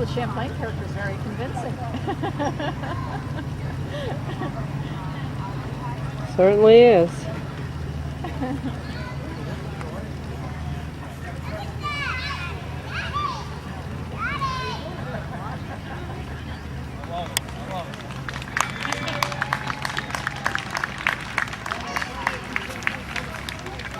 the Champlain character is very convincing. Certainly is.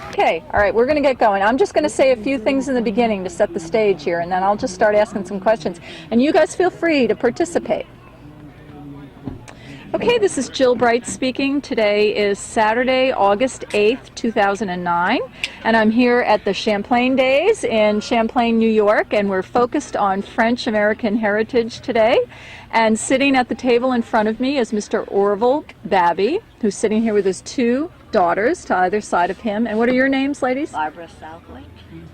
Okay, all right, we're going to get going. I'm just going to say a few things in the beginning to set the stage here, and then I'll just start asking some questions. And you guys feel free to participate. Okay, this is Jill Bright speaking. Today is Saturday, August 8th, 2009, and I'm here at the Champlain Days in Champlain, New York, and we're focused on French-American heritage today. And sitting at the table in front of me is Mr. Orville Babby, who's sitting here with his two daughters to either side of him. And what are your names, ladies? Barbara Southwick.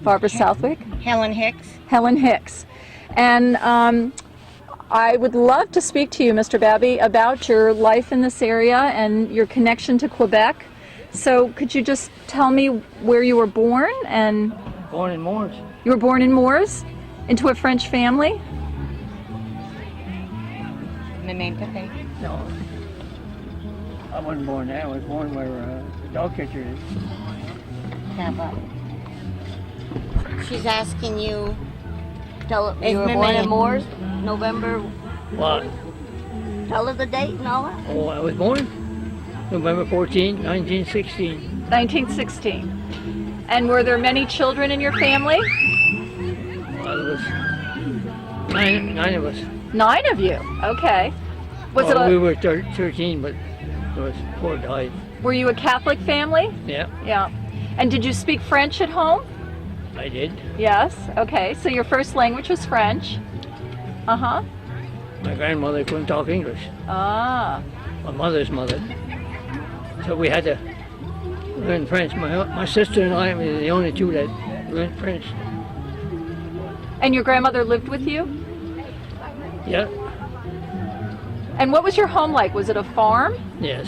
Barbara Southwick. Helen Hicks. Helen Hicks. And I would love to speak to you, Mr. Babby, about your life in this area and your connection to Quebec. So could you just tell me where you were born? And Born in Moors. you were born in Moors, into a French family? No. I wasn't born there. I was born where the dog catcher is. She's asking you. You were born in Moors, November. What? Tell her the date and all that. Oh, I was born November 14, 1916. 1916. And were there many children in your family? Well, there was nine of us. 9 of you. Okay. We were 13, but there was 4 died. Were you a Catholic family? Yeah, Yeah. And did you speak French at home? I did. Yes. Okay. So your first language was French. Uh-huh. My grandmother couldn't talk English. Ah. My mother's mother. So we had to learn French. My sister and I were the only two that learned French. And your grandmother lived with you? Yeah, And what was your home like? Was it a farm? yes.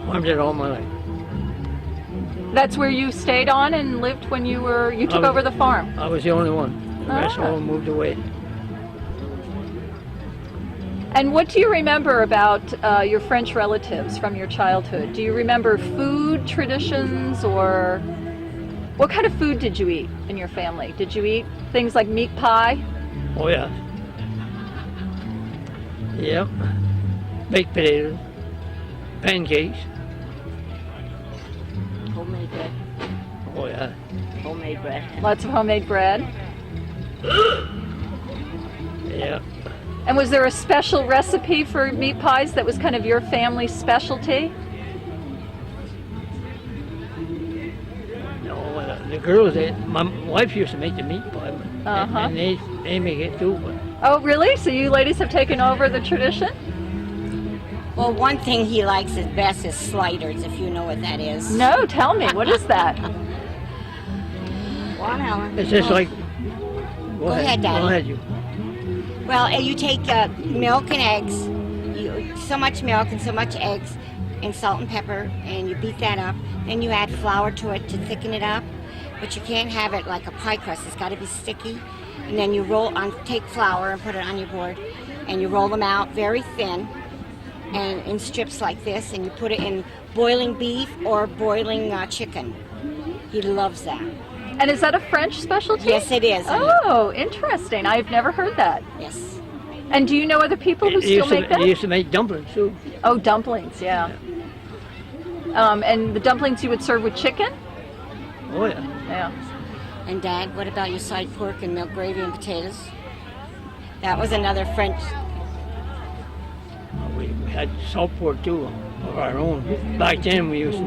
Farmed it all my life. That's where you stayed on and lived when you took over the farm? I was the only one. The rest all moved away. And what do you remember about your French relatives from your childhood? Do you remember food traditions, or what kind of food did you eat in your family? Did you eat things like meat pie? Oh yeah. Yep. Baked potatoes, pancakes. Homemade bread. Oh yeah. Homemade bread. Lots of homemade bread. Yeah. And was there a special recipe for meat pies that was kind of your family's specialty? No, the girls, my wife used to make the meat pie, but, Uh-huh. and they make it too. But Oh, really? So you ladies have taken over the tradition? Well, one thing he likes is best is sliders, if you know what that is. No, tell me. What is that? Go on, Helen. it's just like. Go ahead, Daddy. Go ahead, you. Well, you take milk and eggs, so much milk and so much eggs, and salt and pepper, and you beat that up. Then you add flour to it to thicken it up, but you can't have it like a pie crust. It's got to be sticky. And then you take flour and put it on your board, and you roll them out very thin, and in strips like this, and you put it in boiling beef or boiling chicken. He loves that. And is that a French specialty? Yes, it is. Oh, interesting. I've never heard that. Yes. And do you know other people who still make that? They used to make dumplings too. Oh, dumplings, yeah. And the dumplings you would serve with chicken? Oh yeah. Yeah. And Dad, what about your side pork and milk gravy and potatoes? That was another French. We had salt pork too of our own. Back then we used to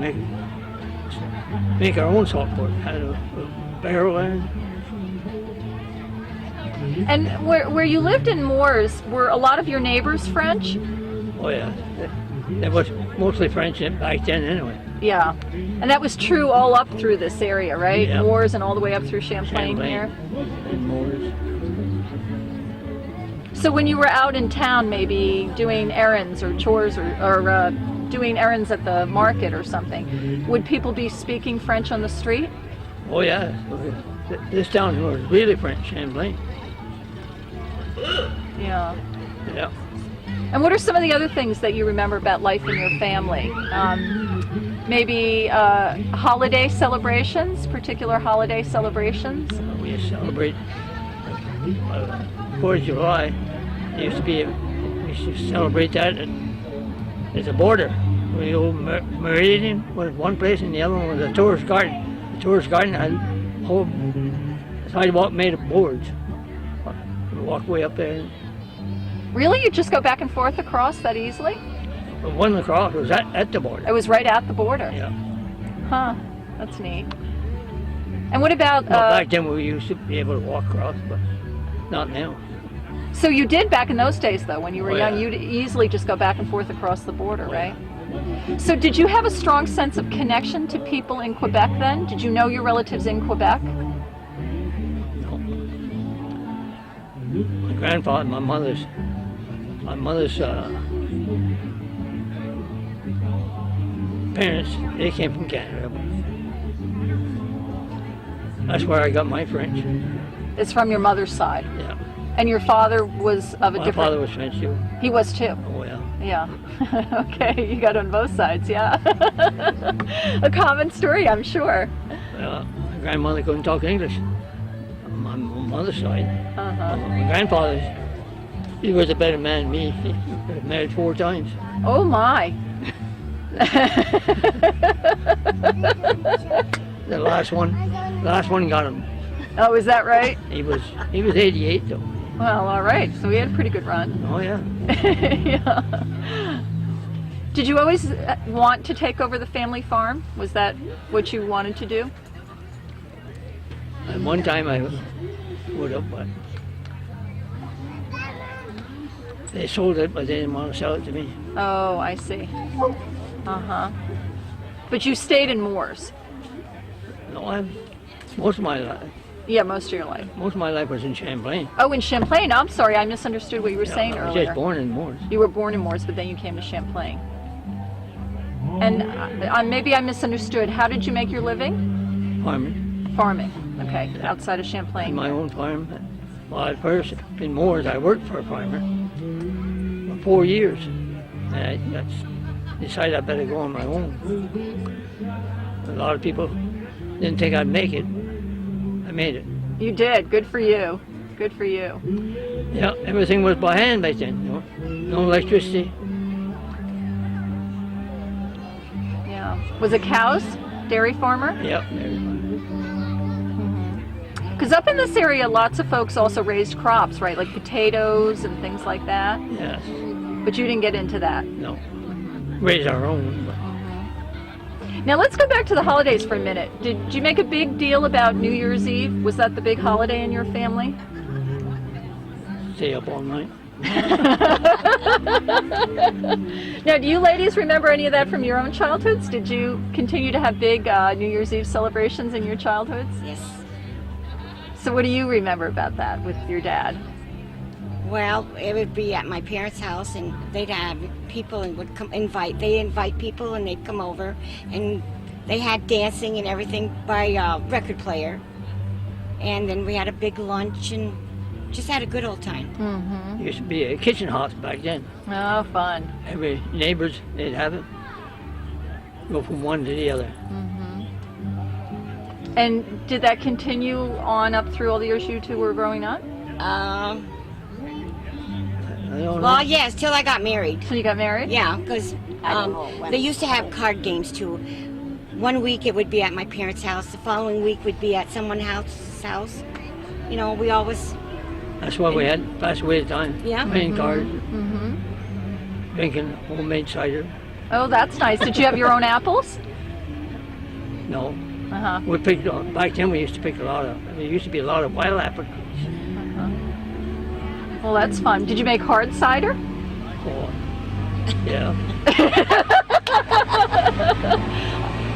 make our own salt pork. Had a barrel in. And where you lived in Moors, were a lot of your neighbors French? Oh yeah. That was mostly French back then anyway. Yeah. And that was true all up through this area, right? Yeah. Moors and all the way up through Champlain here. And Moors. So when you were out in town, maybe doing errands or chores or doing errands at the market or something, would people be speaking French on the street? Oh yeah. This town was really French, Champlain. Yeah. Yeah. And what are some of the other things that you remember about life in your family? Maybe holiday celebrations, particular holiday celebrations? We celebrate 4th of July. We used to celebrate that at the border. The old Meridian was one place, and the other one was a tourist garden. The tourist garden had a whole sidewalk made of boards. We walk way up there. Really? You just go back and forth across that easily? The one across was at the border. It was right at the border? Yeah. Huh. That's neat. And what about... Well, back then we used to be able to walk across, but not now. So you did back in those days, though, when you were young. Yeah. You'd easily just go back and forth across the border, Oh, right? So did you have a strong sense of connection to people in Quebec then? Did you know your relatives in Quebec? No. My grandfather, my mother's parents, they came from Canada. That's where I got my French. It's from your mother's side. Yeah. And your father was of a My different... father was French too. He was too? Oh yeah. Yeah. Okay, you got on both sides, yeah. A common story, I'm sure. My grandmother couldn't talk English on my mother's side. Uh-huh. My grandfather, he was a better man than me. He was married 4 times. Oh my. The last one got him. Oh, is that right? He was 88 though. Well, all right. So we had a pretty good run. Oh yeah. Yeah. Did you always want to take over the family farm? Was that what you wanted to do? At one time I would have, but they sold it, but they didn't want to sell it to me. Oh, I see. Uh-huh. But you stayed in Moores. No, most of my life Yeah, most of your life. was in Champlain. Oh, in Champlain. I'm sorry, I misunderstood what you were saying I was earlier. just born in Moores. You were born in Moores, but then you came to Champlain. And maybe I misunderstood. How did you make your living? Farming. Farming. Okay, outside of On Champlain. my own farm. Well, at first in Moores I worked for a farmer for 4 years. And I decided I better go on my own. A lot of people didn't think I'd make it. I made it. You did. Good for you. Good for you. Yeah, everything was by hand back then, you know. No electricity. Yeah. Was it cows? Dairy farmer? Yeah. Because up in this area, lots of folks also raised crops, right? Like potatoes and things like that. Yes. But you didn't get into that. No. Raise our own. But Now let's go back to the holidays for a minute. Did you make a big deal about New Year's Eve? Was that the big holiday in your family? stay up all night. Now, do you ladies remember any of that from your own childhoods? Did you continue to have big New Year's Eve celebrations in your childhoods? Yes. So what do you remember about that with your dad? Well, it would be at my parents' house, and they'd have people and would come invite people, and they'd come over, and they had dancing and everything by record player, and then we had a big lunch and just had a good old time. Mm-hmm. It used to be a kitchen house back then. Oh, fun. Every neighbors, they'd have it. Go from one to the other. Mm-hmm. And did that continue on up through all the years you two were growing up? I don't know. Well, yes, till I got married. So you got married? Yeah, because they used to have card games too. One week it would be at my parents' house. The following week would be at someone else's house. You know, we always. That's what we had. That's the way of time. Yeah. Playing cards, Mm-hmm. drinking homemade cider. Oh, that's nice. Did you have your own apples? No. Uh-huh. We picked, back then we used to pick a lot of, there used to be a lot of wild apricots. Well, that's fun. Did you make hard cider? Oh, yeah.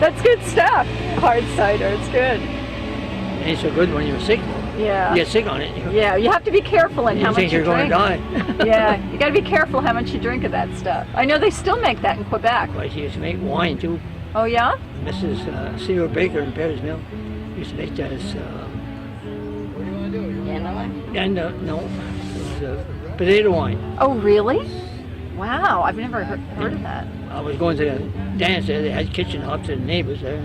That's good stuff. Hard cider. It's good. It ain't so good when you're sick. Yeah. You get sick on it. Yeah, you have to be careful in You how much think you you're going drink. to die. Yeah, you got to be careful how much you drink of that stuff. I know they still make that in Quebec. But she used to make wine too. Oh, yeah? Mrs. Sarah Baker in Perry's Mill used to make that as, and no, potato wine. Oh, really? Wow, I've never heard of that. I was going to a dance there. They had kitchen hops and neighbors there.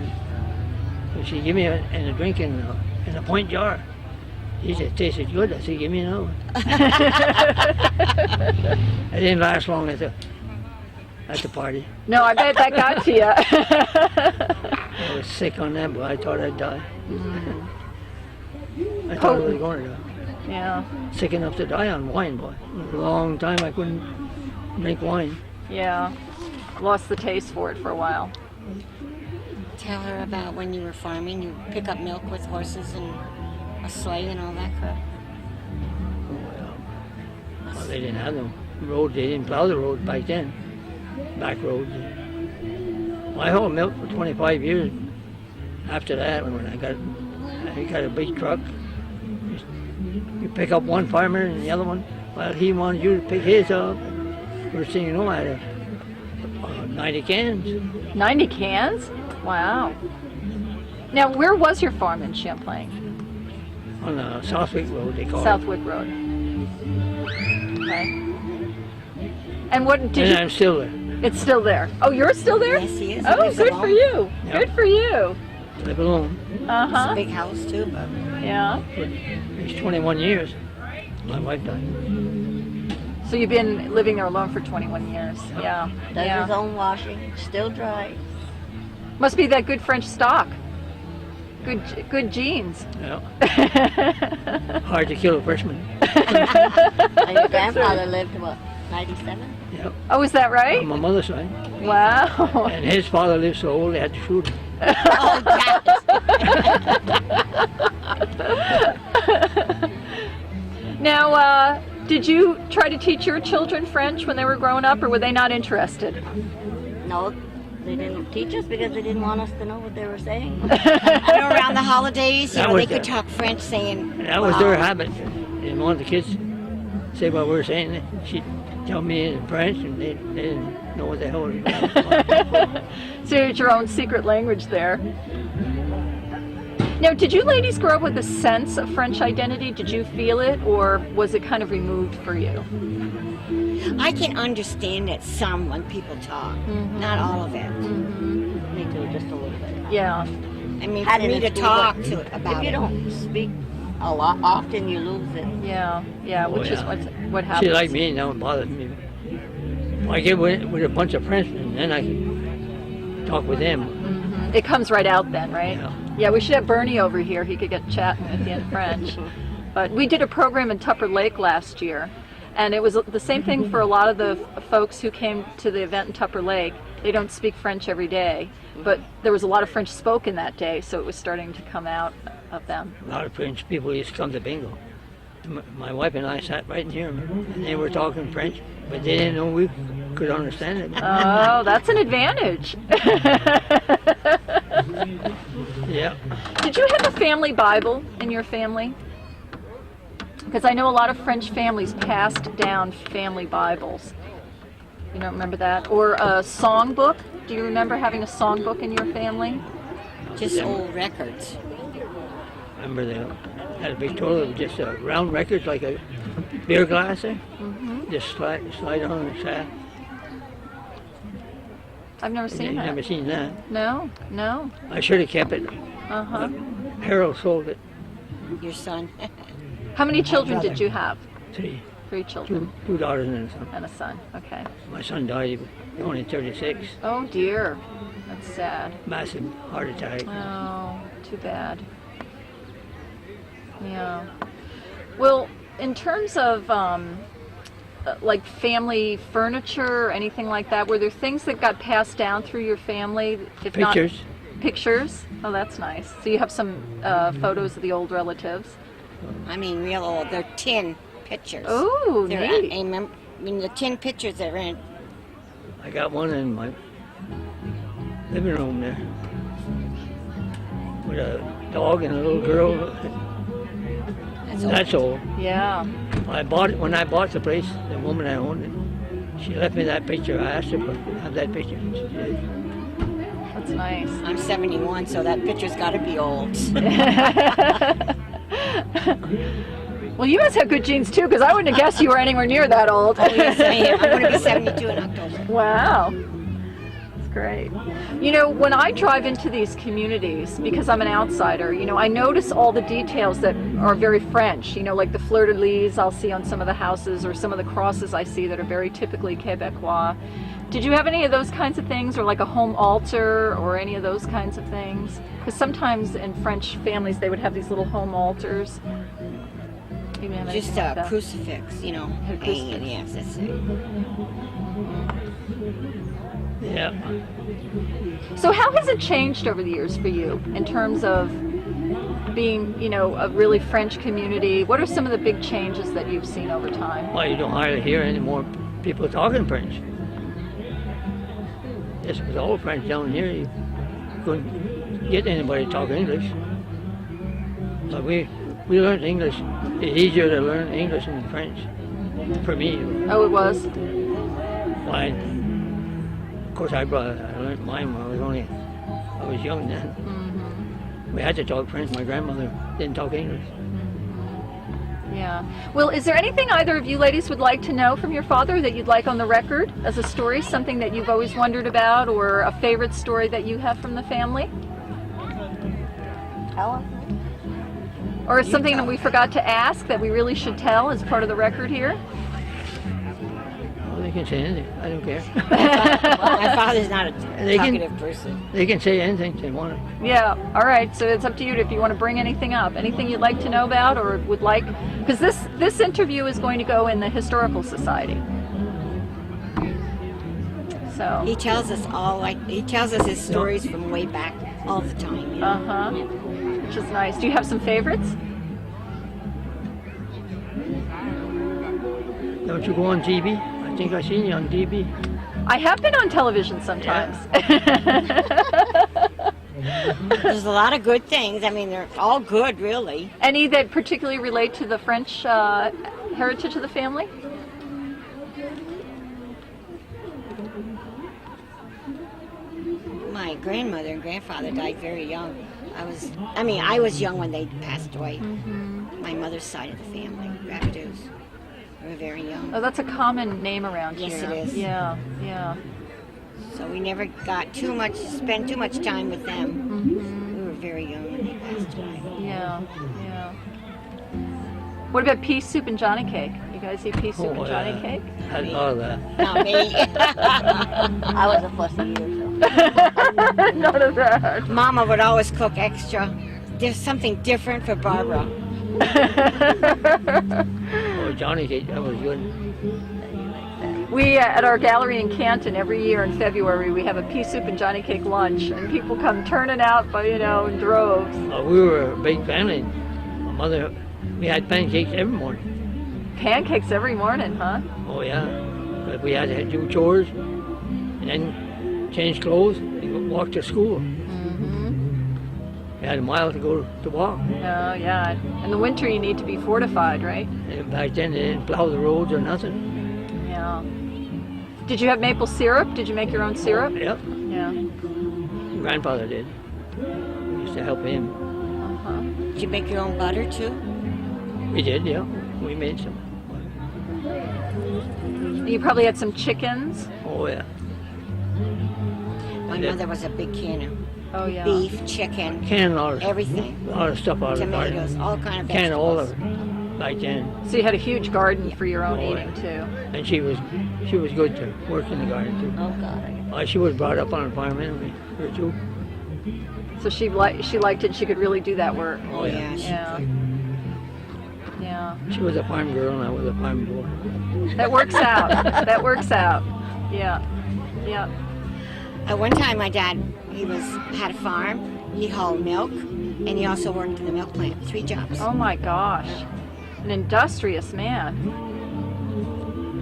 So she gave me a drink in a pint jar. He said, it tasted good. I said, give me another one. I didn't last long at the party. No, I bet that got to you. I was sick on that, but I thought I'd die. I thought I was going to die. Yeah, Sick enough to die on wine, boy. It was a long time I couldn't drink wine. yeah. Lost the taste for it for a while. Tell her about when you were farming. You pick up milk with horses and a sleigh and all that crap. Well, they didn't have no road. They didn't plow the road back then. Back roads. Well, I hauled milk for 25 years. After that, when I got a big truck, you pick up one farmer and the other one, well, he wanted you to pick his up. First thing you know, I had 90 cans. 90 cans? Wow. Now, where was your farm in Champlain? On the Southwick Road, they call Southwick Road. Okay. And what did And you? I'm still there. It's still there. Oh, you're still there? Yes, he is. He Oh, lives good alone. for you. Yep. Good for you. Live alone. It's a Uh-huh. big house too, but Yeah. It's 21 years. My wife died. So you've been living there alone for 21 years. Yeah. Does Yeah. his own washing, still dry. Must be that good French stock. Good genes. Yeah. Hard to kill a freshman. And your grandfather lived, what, 97? Yeah. Oh, is that right? On my mother's side. Wow. And his father lived so old they had to shoot him. oh, God. Now, did you try to teach your children French when they were growing up, or were they not interested? No, they didn't teach us because they didn't want us to know what they were saying. I know around the holidays, That they was could the- talk French, saying. And that was their habit. They didn't want the kids to say what we were saying. She'd tell me in French, and they didn't know what the hell it was. So it's your own secret language there. Now, did you ladies grow up with a sense of French identity? Did you feel it, or was it kind of removed for you? I can understand it some when people talk, not all of it. Me too, just a little bit. Yeah. I mean, Had for it me in to school, talk but to about If you it. don't speak a lot often, you lose it. Yeah. Yeah. Oh, Which is yeah. what happens. She like me, now it bothers me. I get with a bunch of Frenchmen, then I can talk with them. It comes right out then, right? Yeah. Yeah, we should have Bernie over here. He could get chatting with you in French. But we did a program in Tupper Lake last year, and it was the same thing for a lot of the folks who came to the event in Tupper Lake. They don't speak French every day, but there was a lot of French spoken that day, so it was starting to come out of them. A lot of French people used to come to bingo. My wife and I sat right in here, and they were talking French, but they didn't know we could understand it. Oh, that's an advantage. Yeah. Did you have a family Bible in your family? Because I know a lot of French families passed down family Bibles. You don't remember that? Or a songbook? Do you remember having a songbook in your family? Just old records. Remember they had a big toilet with just round records like a beer glass there. Just slide on the shaft. I've never seen You've that. never seen that. No, no. I should have kept it. Uh-huh. Harold sold it. Your son. How many children did you have? 3 children two daughters and a son. and a son. Okay. My son died, he was only 36. Oh dear. That's sad. Massive heart attack. Oh, too bad. Yeah. Well, in terms of like family furniture or anything like that, were there things that got passed down through your family? If Pictures. Not, pictures? Oh, that's nice. So you have some photos of the old relatives. I mean, real old. They're tin pictures. Oh, They're, neat. I mean, the tin pictures are in. I got one in my living room there with a dog and a little girl. That's old. That's old. Yeah. When I bought the place, the woman I owned it, she left me that picture. I asked her to have that picture. She did. That's nice. I'm 71, so that picture's got to be old. Well, you must have good genes too, because I wouldn't have guessed you were anywhere near that old. Oh, yes, I am. I'm going to be 72 in October. Wow. That's great. You know, when I drive into these communities, because I'm an outsider, you know, I notice all the details that are very French, you know, like the fleur-de-lis I'll see on some of the houses, or some of the crosses I see that are very typically Quebecois. Did you have any of those kinds of things, or like a home altar, or any of those kinds of things? Because sometimes in French families they would have these little home altars. You didn't have anything Just like a that? crucifix, you know, A hanging in crucifix. the ancestry. Yeah. So how has it changed over the years for you in terms of being, you know, a really French community? What are some of the big changes that you've seen over time? Well, you don't hardly hear any more people talking French. This was all French down here. You couldn't get anybody to talk English. But we learned English. It's easier to learn English than French, for me. Oh, it was? Why? Of course, I learned mine when I was young then. Mm-hmm. We had to talk French. My grandmother didn't talk English. Yeah. Well, is there anything either of you ladies would like to know from your father that you'd like on the record as a story, something that you've always wondered about, or a favorite story that you have from the family? Or something that we forgot to ask that we really should tell as part of the record here? Well, they can say anything. I don't care. My father's not a They can- talkative person. They can say anything they want. Yeah, all right. So it's up to you if you want to bring anything up. Anything you'd like to know about or would like, because this interview is going to go in the Historical Society. So. He tells us he tells us his stories from way back all the time. You know? Uh-huh. Which is nice. Do you have some favorites? Don't you go on TV? I think I seen you on TV. I have been on television sometimes. There's a lot of good things. I mean, they're all good, really. Any that particularly relate to the French heritage of the family? My grandmother and grandfather died very young. I was young when they passed away. Mm-hmm. My mother's side of the family, Rapidos. They were very young. Oh, that's a common name around Yes, here. it is. Yeah, yeah. So we never got spend too much time with them. Mm-hmm. We were very young when they passed away. Yeah, yeah. What about pea soup and Johnny cake? You guys eat pea soup and Johnny cake? Had all that. Not me. I was a fussy eater, None of that. Mama would always cook extra. There's something different for Barbara. Oh, Johnny cake, that was good. We, at our gallery in Canton, every year in February, we have a pea soup and Johnny cake lunch, and people come turning out, by, in droves. We were a big family. My mother, we had pancakes every morning. Pancakes every morning, huh? Oh yeah, but we had to do chores and then change clothes and walk to school. Mm-hmm. We had a mile to go to walk. Oh, yeah. In the winter, you need to be fortified, right? And back then they didn't plow the roads or nothing. Yeah. Did you have maple syrup? Did you make your own syrup? Yep, Yeah. grandfather did. We used to help him. Uh-huh. Did you make your own butter too? We did, yeah. We made some. You probably had some chickens. Oh yeah. My Yeah. mother was a big canner. Oh, yeah. Beef, chicken, Can all the everything. stuff out of the Tomatoes, garden. all kind of Can vegetables. all of it back then. So you had a huge garden for your own Oh, eating, too. And she was good to work in the garden too. Oh God. She was brought up on a farm anyway, her too. So she liked it. She could really do that work. Oh yeah. Yeah. Yeah. She was a farm girl and I was a farm boy. That works out. That works out. Yeah. Yeah. At one time, my dad, had a farm. He hauled milk, and he also worked in the milk plant. 3 jobs. Oh my gosh. An industrious man.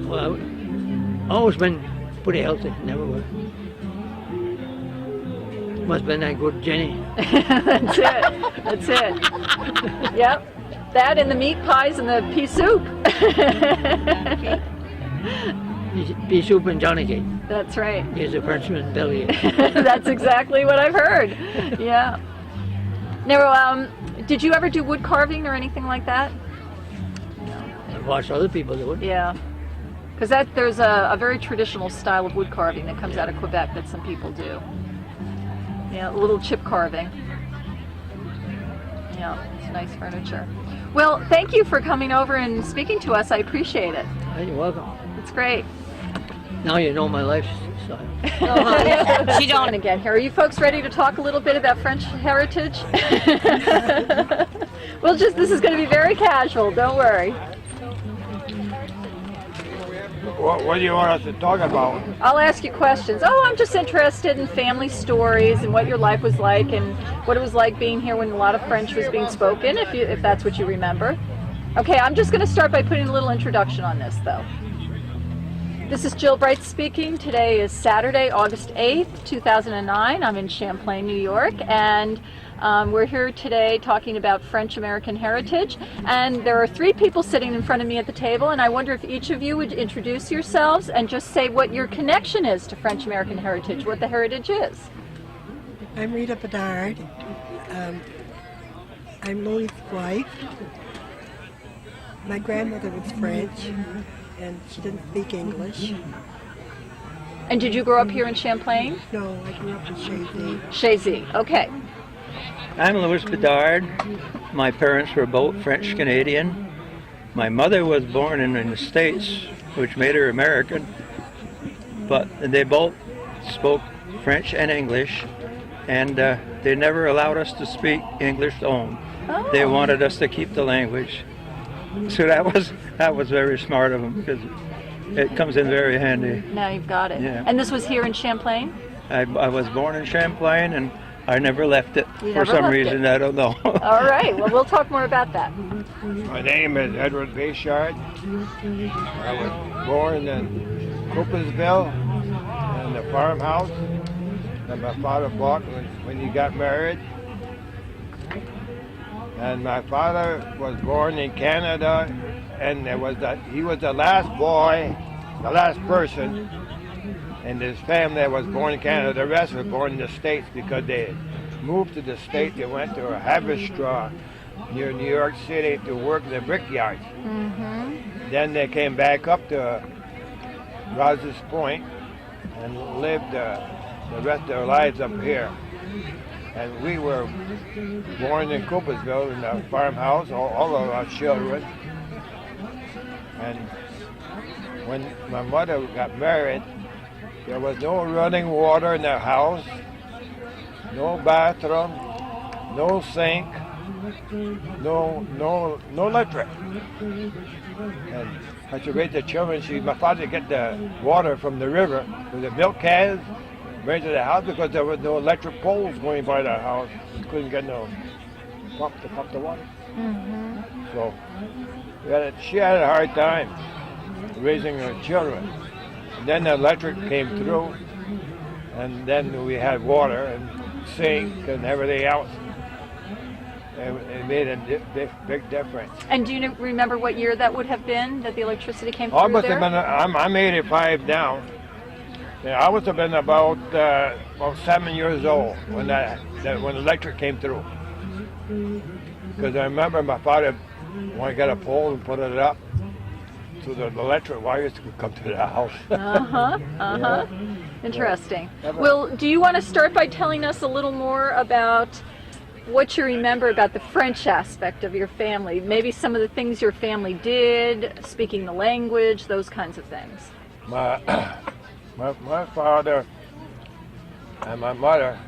Well, I've always been pretty healthy, never was. Must have been that good Jenny. That's it. That's it. Yep. That and the meat pies and the pea soup. Pea soup and Johnny cake. That's right. Here's a Frenchman belly. That's exactly what I've heard. Yeah. Now, did you ever do wood carving or anything like that? watch other people do it. Yeah. Because there's a very traditional style of wood carving that comes out of Quebec that some people do. Yeah, a little chip carving. Yeah, it's nice furniture. Well, thank you for coming over and speaking to us. I appreciate it. Hey, you're welcome. It's great. Now you know my lifestyle. She don't again here. Are you folks ready to talk a little bit about French heritage? This is going to be very casual. Don't worry. What do you want us to talk about? I'll ask you questions. Oh, I'm just interested in family stories and what your life was like and what it was like being here when a lot of French was being spoken, if that's what you remember. Okay, I'm just going to start by putting a little introduction on this, though. This is Jill Bright speaking. Today is Saturday, August 8th, 2009. I'm in Champlain, New York, and we're here today talking about French-American heritage. And there are 3 people sitting in front of me at the table, and I wonder if each of you would introduce yourselves and just say what your connection is to French-American heritage, what the heritage is. I'm Rita Bedard. I'm Louis' wife. My grandmother was French, and she didn't speak English. And did you grow up here in Champlain? No, I grew up in Chazy. Chazy, okay. I'm Louis Bedard. My parents were both French-Canadian. My mother was born in the States, which made her American, but they both spoke French and English, and they never allowed us to speak English own. Oh. They wanted us to keep the language. So that was very smart of them, because it comes in very handy. Now you've got it. Yeah. And this was here in Champlain? I was born in Champlain, and I never left it You for never some left reason. it. I don't know. All right, well, we'll talk more about that. My name is Edward Bayshard. I was born in Coopersville in the farmhouse that my father bought when he got married. And my father was born in Canada, and he was the last boy, the last person in his family that was born in Canada. The rest were born in the States because they moved to the States. They went to Haverstraw near New York City to work in the brickyards. Mm-hmm. Then they came back up to Rouse's Point and lived the rest of their lives up here. And we were born in Coopersville in a farmhouse, all of our children. And when my mother got married, there was no running water in the house, no bathroom, no sink, no electric. And as she raised the children, my father would get the water from the river with the milk cans, bring to the house because there was no electric poles going by the house. You couldn't get no pump to pump the water. Mm-hmm. So she had a hard time raising her children. And then the electric came through, and then we had water and sink and everything else. It made a big difference. And do you remember what year that would have been that the electricity came through I must there? have been. I'm 85 now. Yeah, I must have been about 7 years old when electric came through. Because I remember my father wanted to get a pole and put it up so the electric wires could come to the house. Uh-huh. Interesting. Well, do you want to start by telling us a little more about what you remember about the French aspect of your family? Maybe some of the things your family did, speaking the language, those kinds of things. My father and my mother,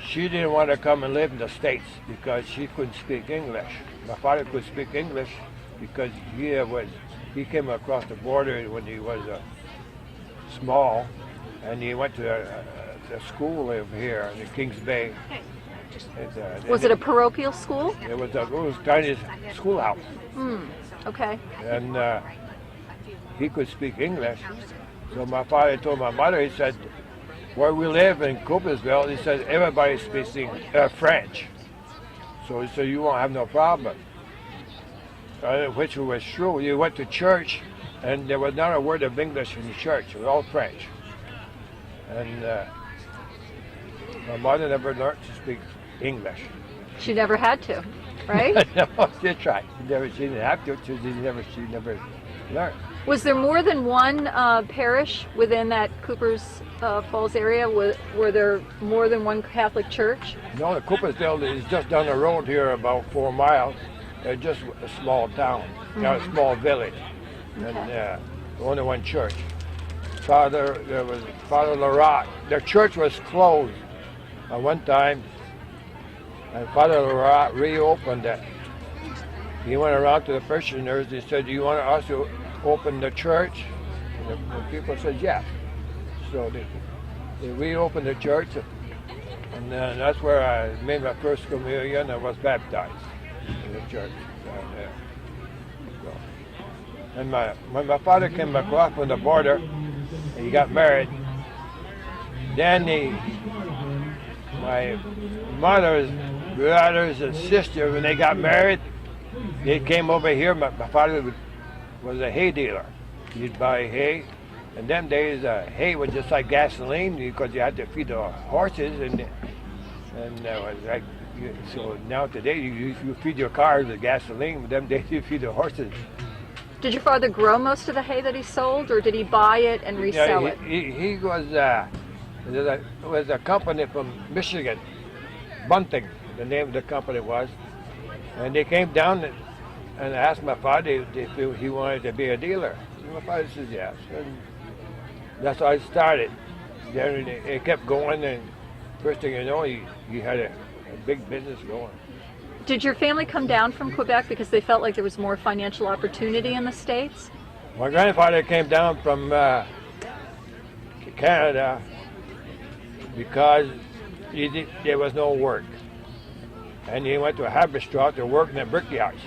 she didn't want to come and live in the States because she couldn't speak English. My father could speak English because he came across the border when he was small, and he went to a school over here in Kings Bay. Was it a parochial school? It was a tiny schoolhouse. Okay. And he could speak English. So my father told my mother, he said, where we live in Coopersville, he said, everybody speaks French. So he said, you won't have no problem. Which was true. You went to church, and there was not a word of English in the church. It was all French. And my mother never learned to speak English. She never had to. right? No, she tried. She didn't have to. She never learned. Was there more than one parish within that Cooper's Falls area? Were there more than one Catholic church? No, the Coopersville is just down the road here, about 4 miles. It's just a small town, a small village, and only one church. There was Father Larat. Their church was closed at one time, and Father Larat reopened it. He went around to the parishioners. He said, "Do you want us to open the church?" And the people said yes. So they reopened the church, and then that's where I made my first communion and was baptized in the church down there. So, and when my father came across from the border, he got married. Then my mother's brothers and sisters, when they got married, they came over here. My father was a hay dealer. He'd buy hay. In them days, hay was just like gasoline because you had to feed the horses, and like, so now today you feed your cars with gasoline. But them days you feed the horses. Did your father grow most of the hay that he sold, or did he buy it and resell it? He was there was a company from Michigan, Bunting, the name of the company was, and they came down and asked my father if he wanted to be a dealer. And my father says yes, and that's how I started. Then it kept going, and first thing you know, he had a big business going. Did your family come down from Quebec because they felt like there was more financial opportunity in the States? My grandfather came down from Canada because there was no work. And he went to a Haberstraw to work in the brickyards.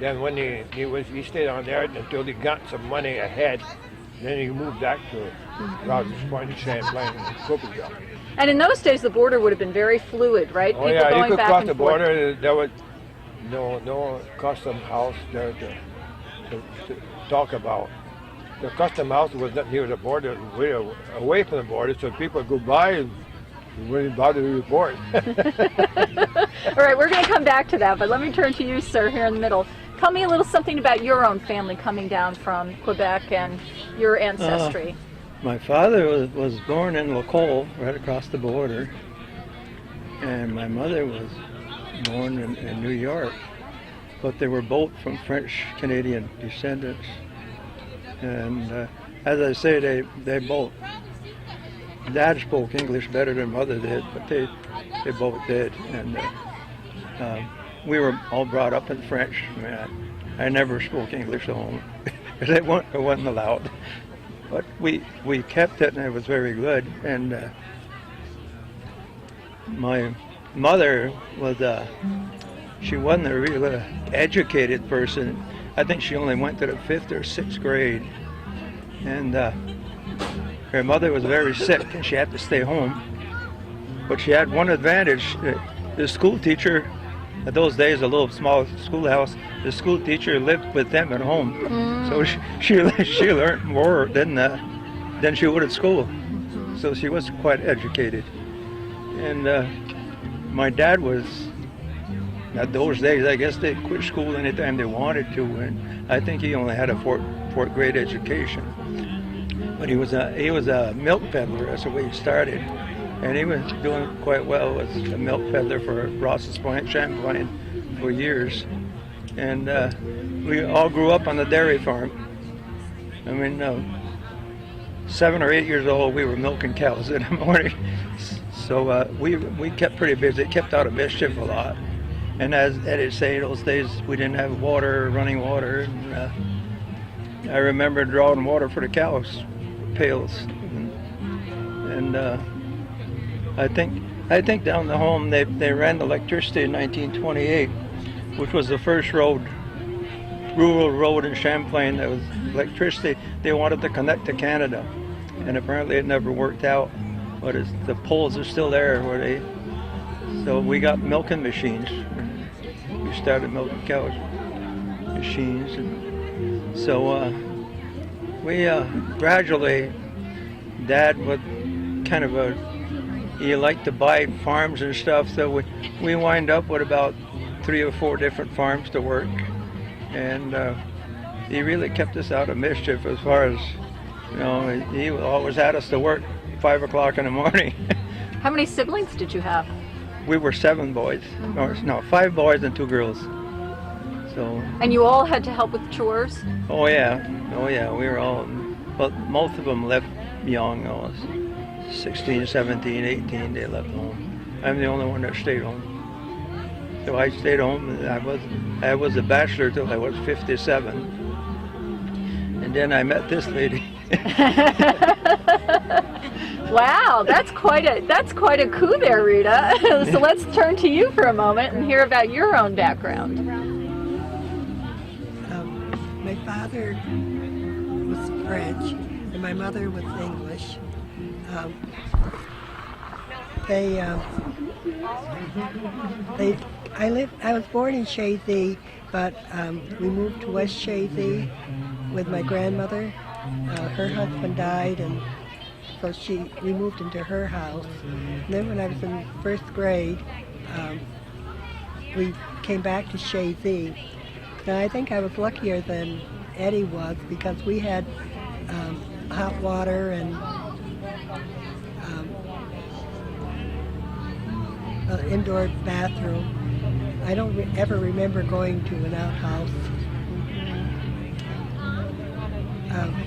Then when he stayed on there until he got some money ahead, then he moved back to Rogers Point, Champlain, and Cooperville. And in those days, the border would have been very fluid, right? Oh yeah, you could cross the border. There was no custom house there to talk about. The custom house was not near the border, way away from the border, so people would go by and wouldn't bother to report. All right, we're going to come back to that, but let me turn to you, sir, here in the middle. Tell me a little something about your own family coming down from Quebec and your ancestry. My father was born in Lacole, right across the border, and my mother was born in New York, but they were both from French-Canadian descendants. And as I say, they both, Dad spoke English better than Mother did, but they both did. And we were all brought up in French. I mean, I never spoke English at home because it wasn't allowed. But we kept it, and it was very good. And my mother she wasn't a really educated person. I think she only went to the 5th or 6th grade. And her mother was very sick, and she had to stay home. But she had one advantage. The school teacher, at those days, a little small schoolhouse, the school teacher lived with them at home. So she learned more than she would at school. So she was quite educated. And my dad was, at those days, I guess they quit school anytime they wanted to, and I think he only had a fourth grade education. But he was a milk peddler. That's the way he started, and he was doing quite well as a milk peddler for Ross's Point, Champlain, for years. And we all grew up on the dairy farm. I mean, 7 or 8 years old, we were milking cows in the morning. So we kept pretty busy, kept out of mischief a lot. And as Eddie say, those days we didn't have water, running water. And, I remember drawing water for the cows, pails. And I think down the home they ran electricity in 1928, which was the first rural road in Champlain that was electricity. They wanted to connect to Canada, and apparently it never worked out. But the poles are still there so we got milking machines. We started milking cows, machines, and so we gradually, Dad would he liked to buy farms and stuff, so we wind up with about 3 or 4 different farms to work, and he really kept us out of mischief as far as, he always had us to work 5 o'clock in the morning. How many siblings did you have? We were 7 boys, or no, 5 boys and 2 girls. So. And you all had to help with chores? Oh yeah, we were all, but most of them left young. 16, 17, 18, they left home. I'm the only one that stayed home. So I stayed home. I was a bachelor till I was 57, and then I met this lady. Wow, that's quite a coup there, Rita. So let's turn to you for a moment and hear about your own background. My father was French and my mother was English. I was born in Chazy, but we moved to West Chazy with my grandmother. Her husband died, and so we moved into her house. And then when I was in 1st grade, we came back to Chazy. Now I think I was luckier than Eddie was because we had hot water and an indoor bathroom. I don't ever remember going to an outhouse.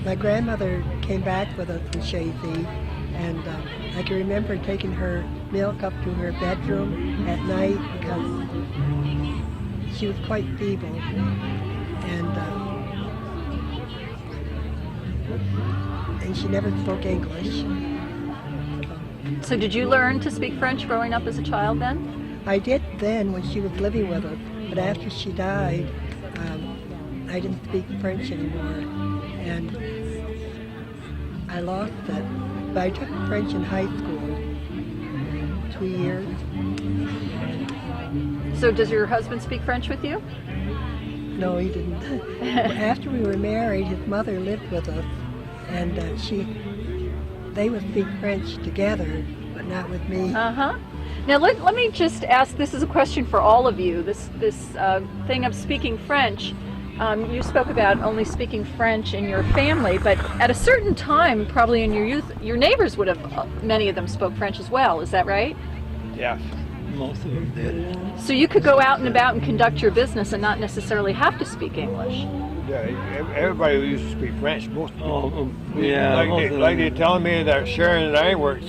My grandmother came back with us in Chazy, and I can remember taking her milk up to her bedroom at night because she was quite feeble, and she never spoke English. So did you learn to speak French growing up as a child then? I did then when she was living with us, but after she died, I didn't speak French anymore, and I lost it. But I took French in high school, 2 years. So does your husband speak French with you? No, he didn't. After we were married, his mother lived with us, and they would speak French together, but not with me. Uh-huh. Now let me just ask, this is a question for all of you, this thing of speaking French. You spoke about only speaking French in your family, but at a certain time, probably in your youth, your neighbors would have, many of them spoke French as well, is that right? Yes. Most of them did. So you could go out and about and conduct your business and not necessarily have to speak English. Yeah, everybody used to speak French. Most people. Yeah. Like they're telling me that Sharon and I works.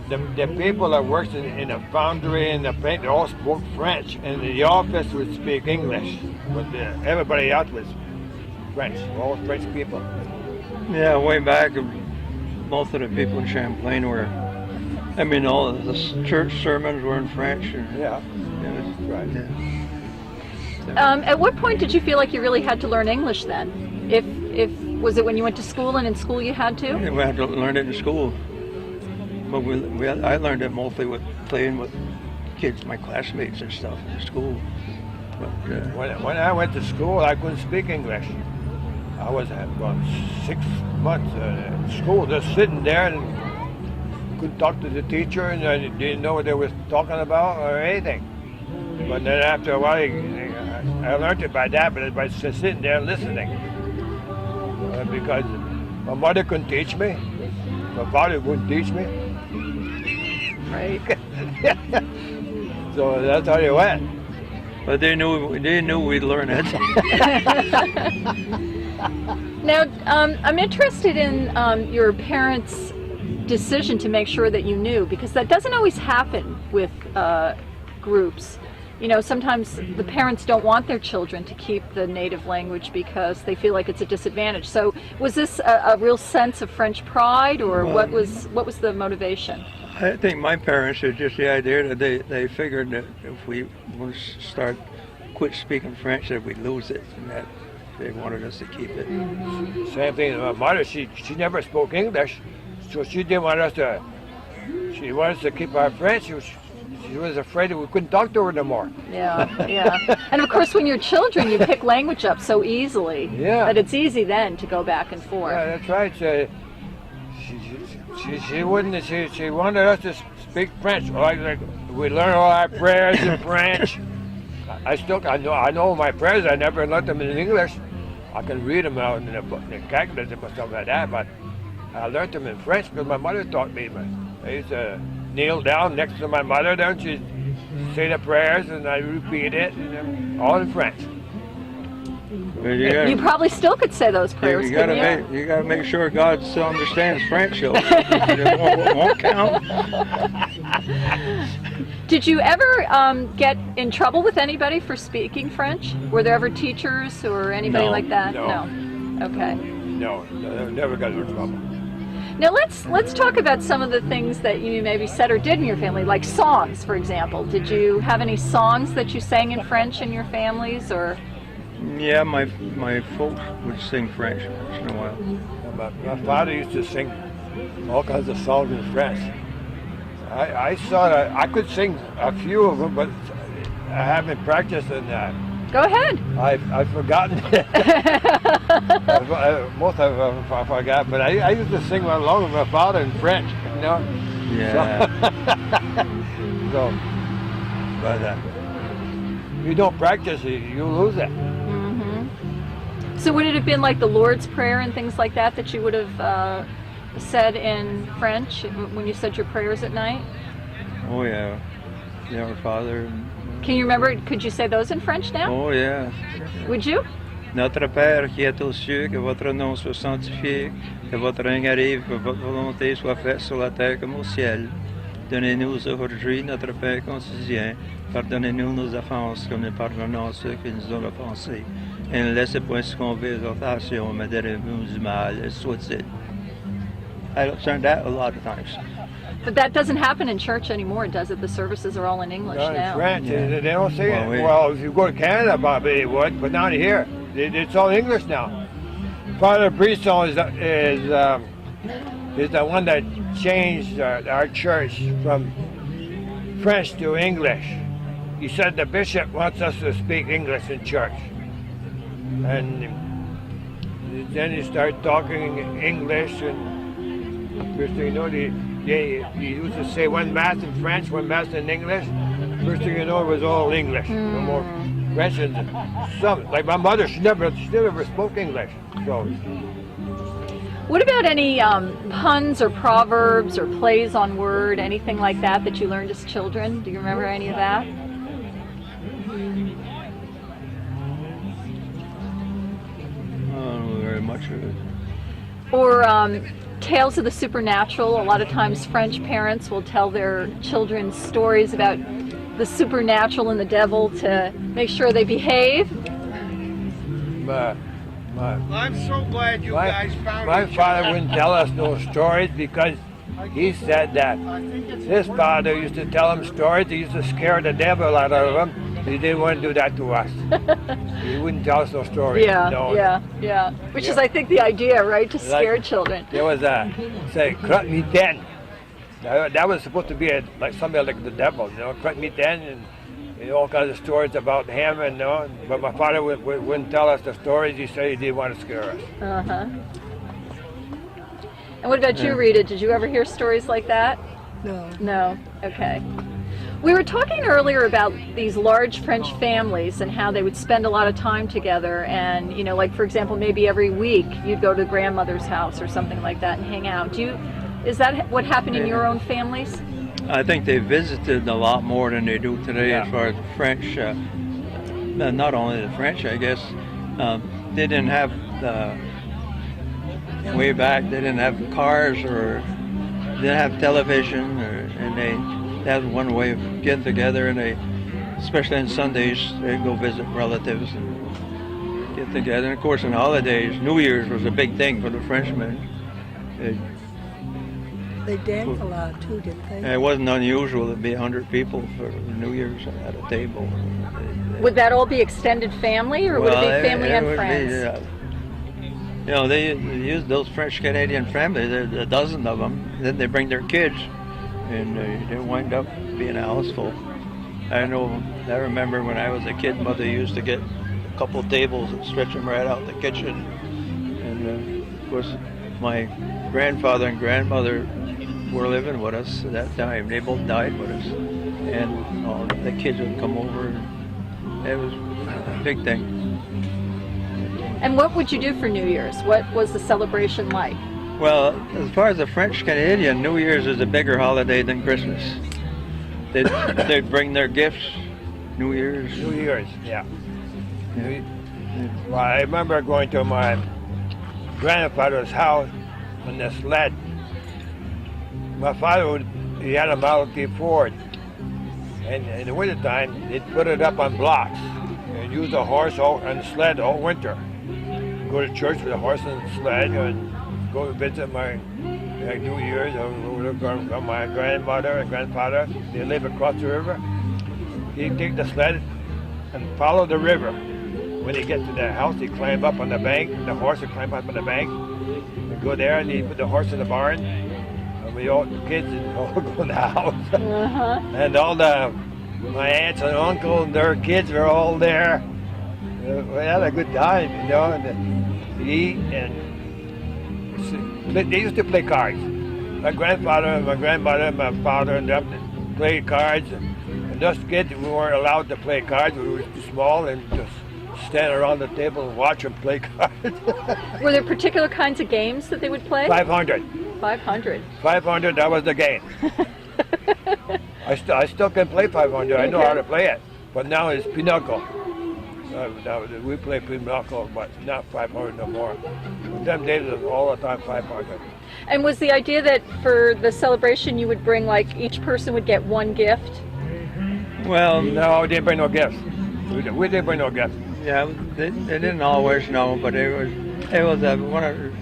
The people that works in the foundry and the paint, they all spoke French, and the office would speak English, but everybody else was French, all French people. Yeah, way back, most of the people in Champlain were, all of the church sermons were in French. Yeah, right. Yeah. At what point did you feel like you really had to learn English then? If was it when you went to school, and in school you had to? We had to learn it in school. But I learned it mostly with playing with kids, my classmates and stuff in school. But, when I went to school, I couldn't speak English. I was about 6 months in school, just sitting there and couldn't talk to the teacher, and I didn't know what they were talking about or anything. But then after a while, I learned it by that, but by just sitting there and listening. Because my mother couldn't teach me, my father wouldn't teach me. Right. So that's how they went. But they knew we'd learn it. Now, I'm interested in your parents' decision to make sure that you knew, because that doesn't always happen with groups. Sometimes the parents don't want their children to keep the native language because they feel like it's a disadvantage. So was this a real sense of French pride, or what was the motivation? I think my parents had just the idea that they figured that if we quit speaking French, that we'd lose it, and that they wanted us to keep it. Mm-hmm. Same thing. My mother, she never spoke English, so she didn't want us to. She wanted us to keep our French. She was afraid that we couldn't talk to her no more. Yeah. And of course, when you're children, you pick language up so easily that it's easy then to go back and forth. Yeah, that's right. She wouldn't. She wanted us to speak French. Like we learn all our prayers in French. I know my prayers. I never learned them in English. I can read them out in the book, the catechism or something like that, but I learned them in French because my mother taught me. I used to kneel down next to my mother, then she'd say the prayers, and I repeat it, and all in French. Well, you probably still could say those prayers. You gotta make sure God still understands French, though. It won't count. Did you ever get in trouble with anybody for speaking French? Were there ever teachers or anybody like that? No. Okay. No, never got in trouble. Now let's talk about some of the things that you maybe said or did in your family, like songs, for example. Did you have any songs that you sang in French in your families, or? Yeah, my folks would sing French once in a while. My father used to sing all kinds of songs in French. I thought I could sing a few of them, but I haven't practiced in that. Go ahead. I've forgotten. Most of them I forgot, but I used to sing along with my father in French, you know. Yeah. So but you don't practice, you lose it. So would it have been like the Lord's Prayer and things like that you would have said in French when you said your prayers at night? Oh yeah, Our Father. Can you remember? Could you say those in French now? Oh yeah. Would you? Notre Père qui est aux cieux, que votre nom soit sanctifié, que votre règne arrive, que votre volonté soit faite sur la terre comme au ciel. Donnez-nous aujourd'hui notre pain quotidien. Pardonnez-nous nos offenses comme nous pardonnons ceux qui nous ont offensés. Et ne laissez point succomber aux tentations, mais délivre-nous du mal, soit-il. I learned that a lot of times. But that doesn't happen in church anymore, does it? The services are all in English Not now. in French, they don't say Well, it. Well, if you go to Canada, probably they would, but not here. It's all English now. Father Brisson is the one that changed our church from French to English. He said the bishop wants us to speak English in church. And then he started talking English, and first thing you know, he used to say one mass in French, one mass in English. First thing you know, it was all English. No more French. And some, like my mother, she never spoke English. So. What about any puns or proverbs or plays on word, anything like that you learned as children? Do you remember any of that? Very much of it. Or tales of the supernatural. A lot of times French parents will tell their children stories about the supernatural and the devil to make sure they behave. I'm so glad you guys found My each father other. wouldn't tell us no stories because he said that his father used to tell him stories. He used to scare the devil out of him. He didn't want to do that to us. He wouldn't tell us no stories. Yeah. Which is, I think, the idea, right? To scare children. There was say, "Crut me den." That was supposed to be like somebody like the devil, you know, "Crut me den," and all kinds of stories about him, and but my father wouldn't tell us the stories. He said he didn't want to scare us. And what about you, Rita? Did you ever hear stories like that? No. No. Okay. We were talking earlier about these large French families and how they would spend a lot of time together, and like for example, maybe every week you'd go to grandmother's house or something like that and hang out. Is that what happened in your own families? I think they visited a lot more than they do today as far as French. Not only the French, I guess. They didn't have way back. They didn't have cars or didn't have television, and that was one way of getting together. And especially on Sundays, they go visit relatives and get together. And of course, on holidays, New Year's was a big thing for the Frenchmen. They danced a lot too, didn't they? It wasn't unusual to be 100 people for New Year's at a table. Would that all be extended family, or would it be family and would friends? Be, they use those French Canadian families. There's a dozen of them. Then they bring their kids, and they wind up being a house full. I remember when I was a kid, Mother used to get a couple of tables and stretch them right out the kitchen. And of course, my grandfather and grandmother were living with us at that time. They both died with us, and the kids would come over and It was a big thing. And what would you do for New Year's? What was the celebration like? Well, as far as the French Canadian, New Year's is a bigger holiday than Christmas. They'd bring their gifts. New Year's. New Year's, yeah. Well, I remember going to my grandfather's house on the sled. My father he had a Model T Ford, and in the wintertime they'd put it up on blocks and use the horse and sled all winter. Go to church with the horse and sled and go visit my New Year's or my grandmother and grandfather. They live across the river. He'd take the sled and follow the river. When he gets to the house, he'd climb up on the bank. The horse would climb up on the bank and go there, and he'd put the horse in the barn. And we all, the kids, would all go in the house. And all my aunts and uncles and their kids were all there. We had a good time, you know, and eat and they used to play cards. My grandfather and my grandmother and my father and them played cards. And us kids, we weren't allowed to play cards. We were too small and just stand around the table and watch them play cards. Were there particular kinds of games that they would play? 500. 500. 500, that was the game. I still can play 500. I know how to play it. But now it's Pinochle. We play Pinochle, but not 500 no more. Them days it was all the time 500. And was the idea that for the celebration you would bring, like, each person would get one gift? Well, no, we didn't bring no gifts. We didn't bring no gifts. Yeah, they didn't always know, but it was one of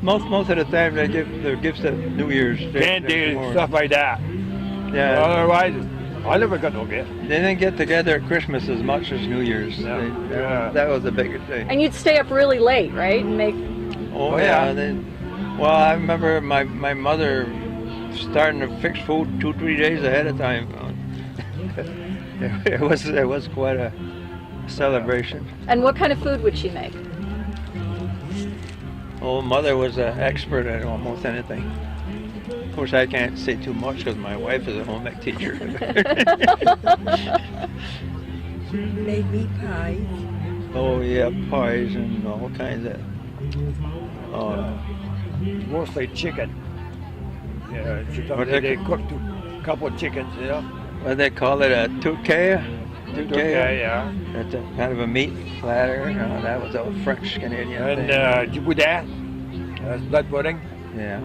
most of the time they give their gifts at New Year's. Candy and stuff like that. Yeah. Otherwise, I never got no gift. They didn't get together at Christmas as much as New Year's. Yeah. That was the biggest thing. And you'd stay up really late, right? And make. Oh yeah. Well, I remember my mother starting to fix food 2-3 days ahead of time. It was quite a celebration. And what kind of food would she make? Oh, Mother was an expert at almost anything. Of course, I can't say too much because my wife is a home ec teacher. She made meat pies. Oh yeah, pies and all kinds of. Mostly chicken. Yeah, they cooked a couple of chickens, you know. What they call it, a tukea? Okay, yeah. That's a kind of a meat platter. That was a French Canadian thing. And du boudin, that's blood pudding. Yeah.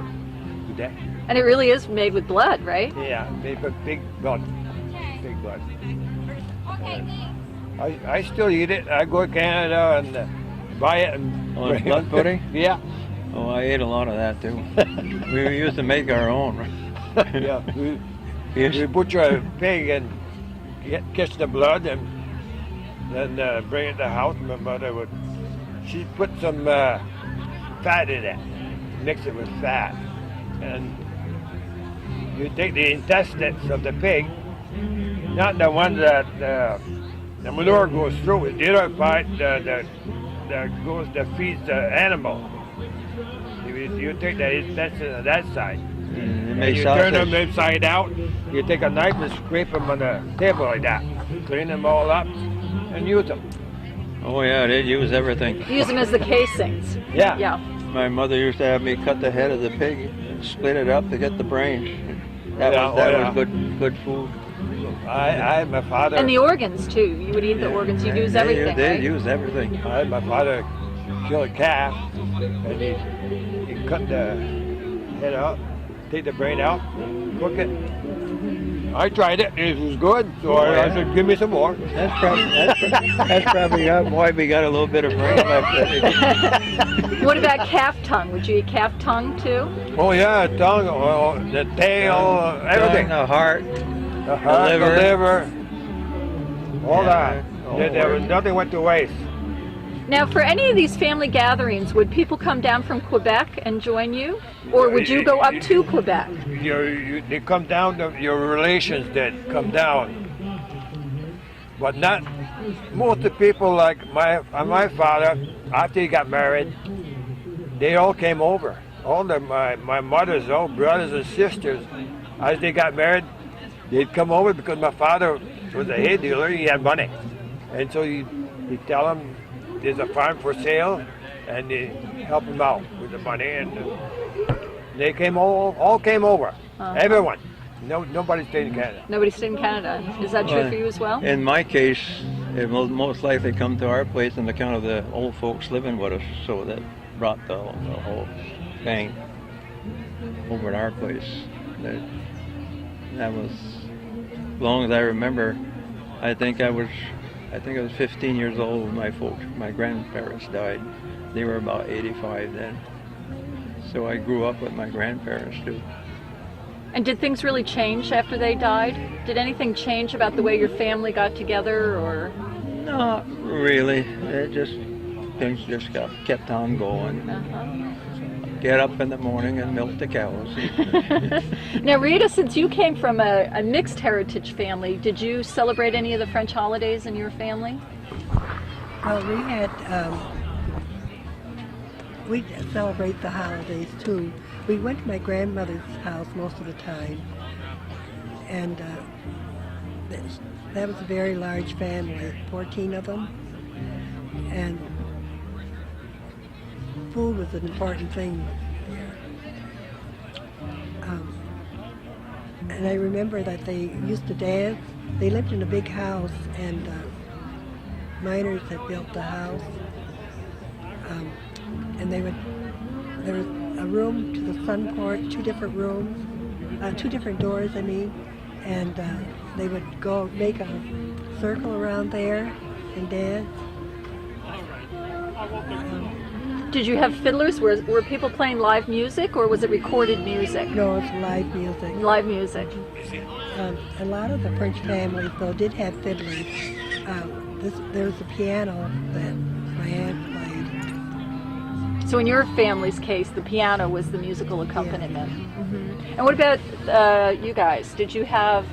Boudin. And it really is made with blood, right? Yeah, made with big blood. Big blood. I still eat it. I go to Canada and buy it and Oh, blood pudding? Yeah. Oh, I ate a lot of that too. We used to make our own. Yeah. We butcher a pig and catch the blood and then bring it to the house. My mother she put some fat in it, mix it with fat, and you take the intestines of the pig, not the one that the manure goes through it, the other part that feeds the animal. You take the intestine on that side. And you turn them inside out. You take a knife and scrape them on the table like that. Clean them all up and use them. Oh yeah, they'd use everything. Use them as the casings. Yeah. Yeah. My mother used to have me cut the head of the pig and split it up to get the brains. That was good food. My father. And the organs too. You would eat the organs. You'd use everything, They right? use everything. My father killed a calf and he cut the head out, take the brain out, cook it. I tried it. It was good, so I said, "Give me some more." That's probably why we got a little bit of brain left. What about calf tongue? Would you eat calf tongue too? Oh yeah, tongue, the tail, everything. The heart, the liver, all that. Oh, There was nothing went to waste. Now, for any of these family gatherings, would people come down from Quebec and join you? Or would you go up to Quebec? They come down, your relations did come down. But not, most of the people like my father, after he got married, they all came over. All my mother's old brothers and sisters, as they got married, they'd come over because my father was a hay dealer, he had money. And so you tell them there's a farm for sale, and you help them out with the money. And they all came over, everyone. Nobody stayed in Canada. Nobody stayed in Canada. Is that true for you as well? In my case, it will most likely come to our place on account of the old folks living with us, so that brought the whole gang over to our place. That was, as long as I remember, I think I was 15 years old when my grandparents died. They were about 85 then. So I grew up with my grandparents too. And did things really change after they died? Did anything change about the way your family got together, or? Not really. Things just kept on going. Get up in the morning and milk the cows. Now, Rita, since you came from a mixed heritage family, did you celebrate any of the French holidays in your family? Well, we celebrate the holidays too. We went to my grandmother's house most of the time, and that was a very large family, 14 of them, and food was an important thing. And I remember that they used to dance. They lived in a big house, and miners had built the house. And there was a room to the sun porch, two different doors, and they would go make a circle around there and dance. Did you have fiddlers? Were people playing live music, or was it recorded music? No, it's live music. Live music. A lot of the French families, though, did have fiddlers. There was a piano that my aunt played. So in your family's case, the piano was the musical accompaniment. Yeah. Mm-hmm. And what about you guys? Did you have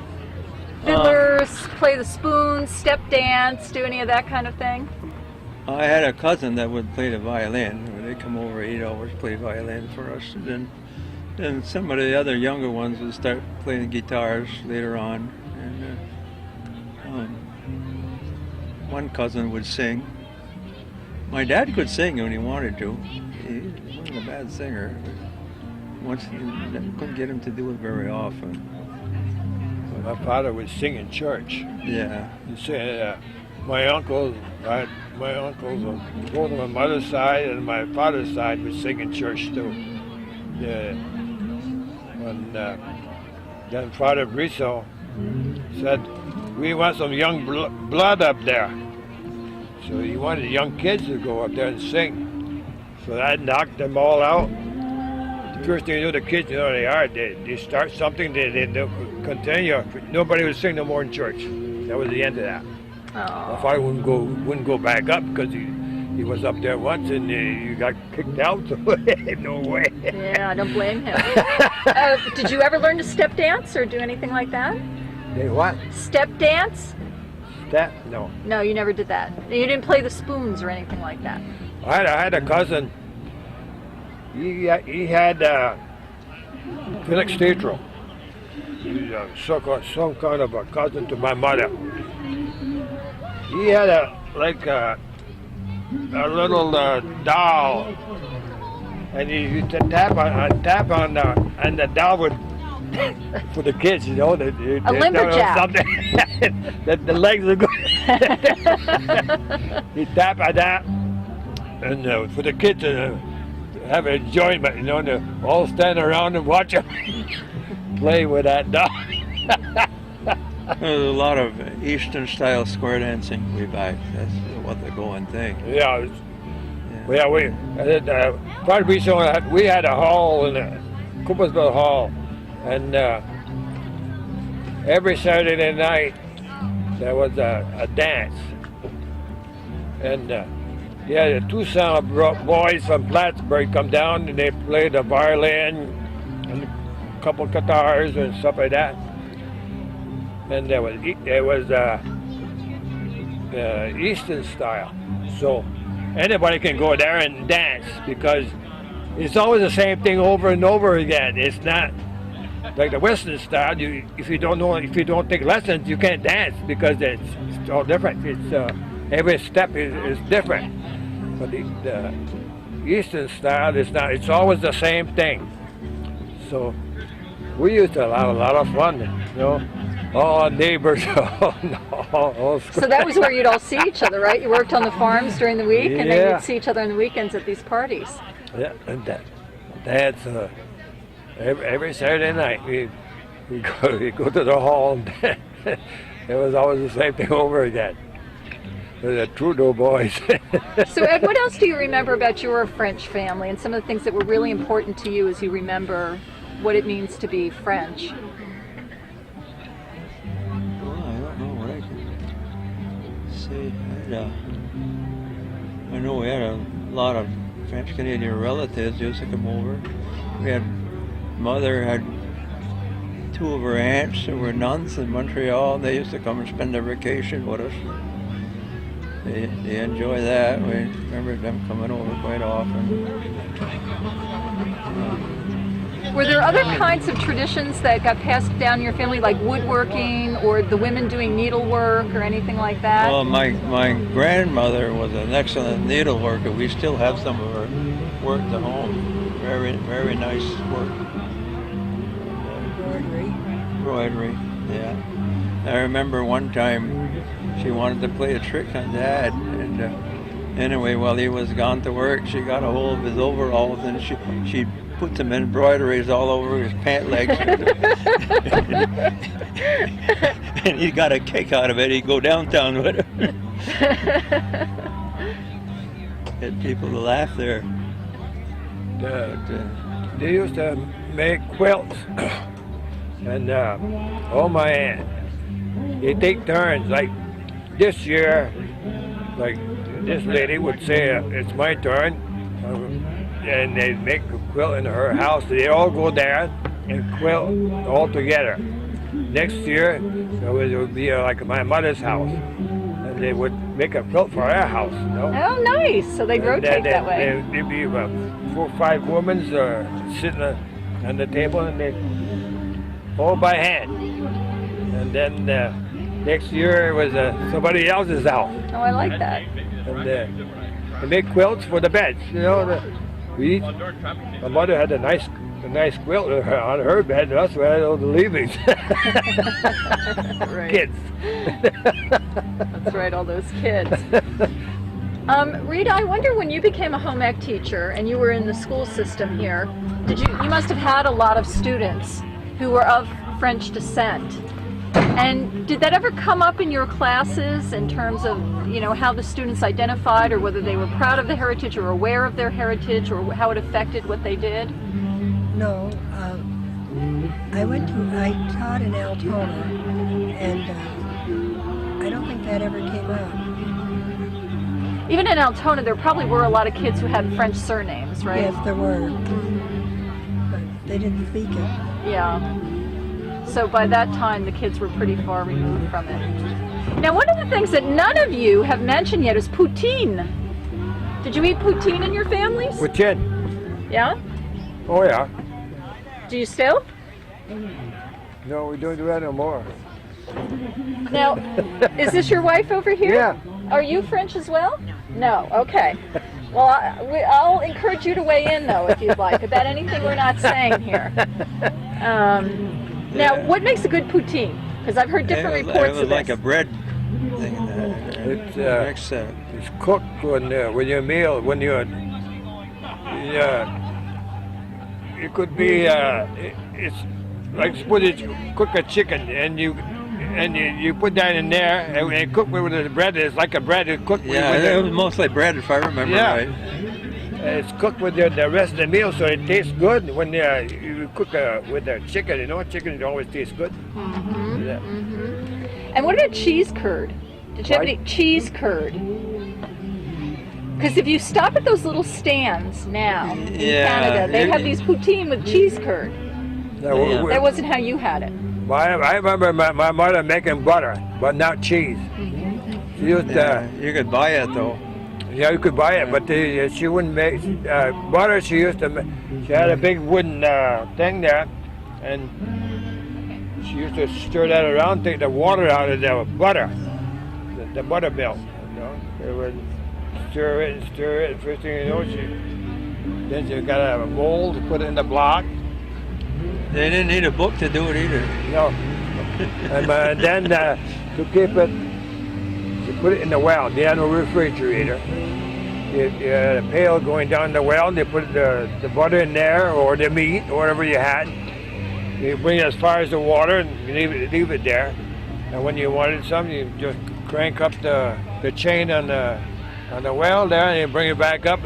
fiddlers, play the spoons, step dance, do any of that kind of thing? I had a cousin that would play the violin. When they come over, he'd always play violin for us. And then some of the other younger ones would start playing guitars later on. And one cousin would sing. My dad could sing when he wanted to. He wasn't a bad singer. Once couldn't get him to do it very often. My father would sing in church. Yeah. He'd say, my uncles, both on my mother's side and my father's side, would sing in church too. Yeah. When then Father Brisso said, we want some young blood up there. So he wanted young kids to go up there and sing. So I knocked them all out. The first thing you know, the kids, they are. They start something, they don't continue. Nobody would sing no more in church. That was the end of that. Oh. My father wouldn't go back up because he was up there once and he got kicked out. So no way. Yeah, I don't blame him. Did you ever learn to step dance or do anything like that? They what? Step dance? That? No. No, you never did that. You didn't play the spoons or anything like that. I had a cousin. He had Felix Tetro. He's some kind of a cousin to my mother. He had a little doll, and he used to tap on and the doll would for the kids, a lumberjack. That the legs would go. He tap on that, and for the kids to have enjoyment, to all stand around and watch him play with that doll. There's a lot of Eastern style square dancing way back. That's what the going thing. Yeah. We had a hall in the Coopersville Hall, and every Saturday night there was a dance, and the Tucson boys from Plattsburgh come down and they played the violin and a couple guitars and stuff like that. And there was Eastern style, so anybody can go there and dance because it's always the same thing over and over again. It's not like the Western style. If you don't take lessons, you can't dance because it's all different. It's every step is different. But the Eastern style is not. It's always the same thing. So we used to have a lot of fun, you know. All our neighbors, all So that was where you'd all see each other, right? You worked on the farms during the week, and then Yeah. you'd see each other on the weekends at these parties. Yeah, and that's every Saturday night we go to the hall. And it was always the same thing over again. The Trudeau boys. So Ed, what else do you remember about your French family and some of the things that were really important to you as you remember what it means to be French? Well, I don't know what I can say. I know we had a lot of French Canadian relatives used to come over. We had mother had two of her aunts who were nuns in Montreal, and they used to come and spend their vacation with us. They enjoy that. We remember them coming over quite often. Were there other kinds of traditions that got passed down in your family, like woodworking or the women doing needlework or anything like that? Well, my grandmother was an excellent needleworker. We still have some of her work at home. Very, very nice work. Embroidery, yeah. I remember one time she wanted to play a trick on Dad, and anyway, while he was gone to work, she got a hold of his overalls and she put some embroideries all over his pant legs. And he got a kick out of it. He'd go downtown with it. Get people to laugh there. They used to make quilts, and all my aunts, they take turns. Like this year, like this lady would say, "It's my turn," and they make a quilt in her house. They all go there and quilt all together. Next year, it would be like my mother's house, and they would make a quilt for our house. You know? Oh, nice. So they'd rotate that way. There'd be about 4 or 5 women sitting on the table, and they all by hand. And then next year it was somebody else's house. Oh, I like that. And they make quilts for the beds. You know, my mother had a nice quilt on her bed, and us we had all the leavings. Right. Kids. That's right, all those kids. Rita, I wonder when you became a home ec teacher and you were in the school system here, you must have had a lot of students who were of French descent. And did that ever come up in your classes in terms of, you know, how the students identified or whether they were proud of the heritage or aware of their heritage or how it affected what they did? No, I taught in Altona, and I don't think that ever came up. Even in Altona, there probably were a lot of kids who had French surnames, right? Yes, there were. But they didn't speak it. Yeah. So by that time, the kids were pretty far removed from it. Now, one of the things that none of you have mentioned yet is poutine. Did you eat poutine in your families? Poutine. Yeah? Oh yeah. Do you still? No, we don't do that no more. Now, is this your wife over here? Yeah. Are you French as well? No. Okay. Well, I'll encourage you to weigh in, though, if you'd like, about anything we're not saying here. Now, what makes a good poutine? Because I've heard different reports it was of like this. a bread thing. It's cooked when you meal when you it could be it's like suppose you cook a chicken and you put that in there and cook with the bread. It's like a bread. It's cooked Yeah, with it was mostly bread if I remember right. It's cooked with the rest of the meal, so it tastes good when you cook with the chicken. You know, chicken always tastes good. Mm-hmm. Yeah. Mm-hmm. And what about cheese curd? Did you have any cheese curd? Because if you stop at those little stands now in Canada, they have these poutine with cheese curd. That wasn't how you had it. I remember my mother making butter, but not cheese. She used you could buy it though. Yeah, you could buy it, but she wouldn't make butter. She used to. She had a big wooden thing there, and she used to stir that around, take the water out of the butter, the buttermilk. know, they would stir it, and first thing you know, then you got to have a mold to put it in the block. They didn't need a book to do it either. No. And then to keep it, you put it in the well. They had no refrigerator. You had a pail going down the well, and they put the butter in there, or the meat, or whatever you had. You bring it as far as the water, and you leave it there. And when you wanted some, you just crank up the chain on the well there, and you bring it back up.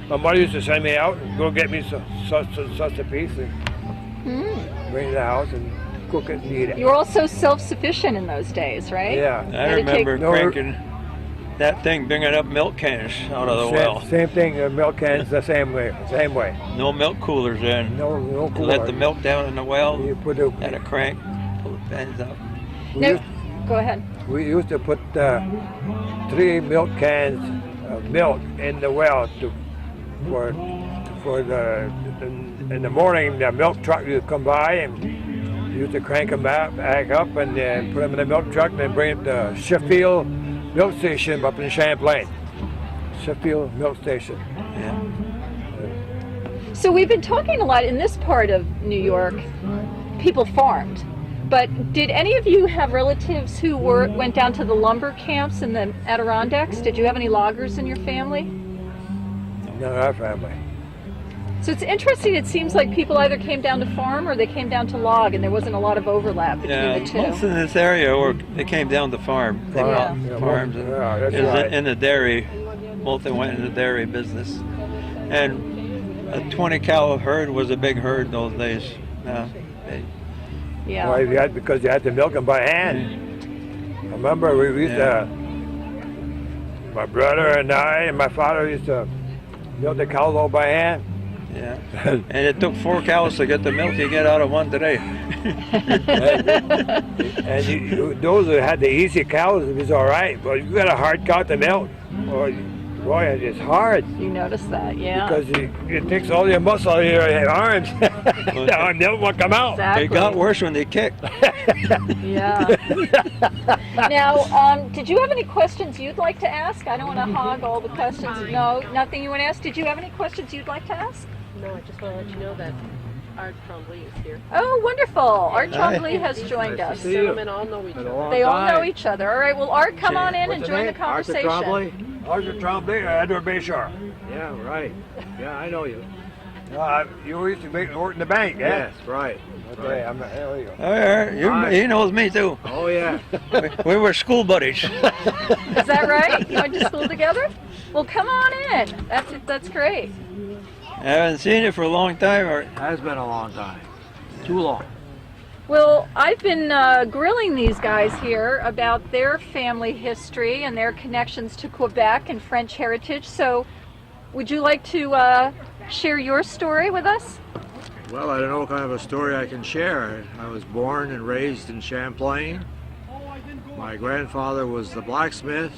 My mother used to send me out and go get me such a piece and bring it to the house and cook it and eat it. You were also self-sufficient in those days, right? Yeah. I remember cranking that thing, bringing up milk cans out of the well. Same thing, milk cans the same way. No milk coolers in. No cooler. Let the milk down in the well, You put it, had a crank, pull the pans up. Go ahead. we used to put 3 milk cans of milk in the well for in the morning. The milk truck would come by, and you used to crank them back up and then put them in the milk truck, and then bring it to Sheffield Milk Station up in Champlain. Sheffield Milk Station. Yeah. So we've been talking a lot in this part of New York. People farmed, but did any of you have relatives who went down to the lumber camps in the Adirondacks? Did you have any loggers in your family? None of our family. So it's interesting. It seems like people either came down to farm or they came down to log, and there wasn't a lot of overlap between the two. Most in this area, they came down to farm. They bought farms and that's in the dairy. Both of them went in the dairy business. And a 20 cow herd was a big herd those days. Yeah. Well, because you had to milk them by hand. I remember we used to, my brother and I and my father used to milk the cows all by hand. Yeah, and it took 4 cows to get the milk you get out of one today. And those who had the easy cows, it was all right. But you got a hard cow to milk, boy, it's hard. You noticed that, yeah. Because it takes all your muscle out of your arms. The milk won't come out. Exactly. It got worse when they kicked. Yeah. Now, did you have any questions you'd like to ask? I don't want to hog all the questions. No, nothing you want to ask. Did you have any questions you'd like to ask? No, I just want to let you know that Art Trombley is here. Oh, wonderful. Art Trombley has joined us. The gentlemen all know each other. They all know each other. All right, well, Art, come on in and join the conversation. Arthur Trombley, Edward Bayshore. Yeah, right. Yeah, I know you. You used to work in the bank, yeah? Yes, right. Okay, there you go. He knows me too. Oh, yeah. We were school buddies. Is that right? You went to school together? Well, come on in. That's great. I haven't seen you for a long time. Has been a long time. Too long. Well, I've been grilling these guys here about their family history and their connections to Quebec and French heritage. So, would you like to share your story with us? Well, I don't know what kind of a story I can share. I was born and raised in Champlain. My grandfather was the blacksmith.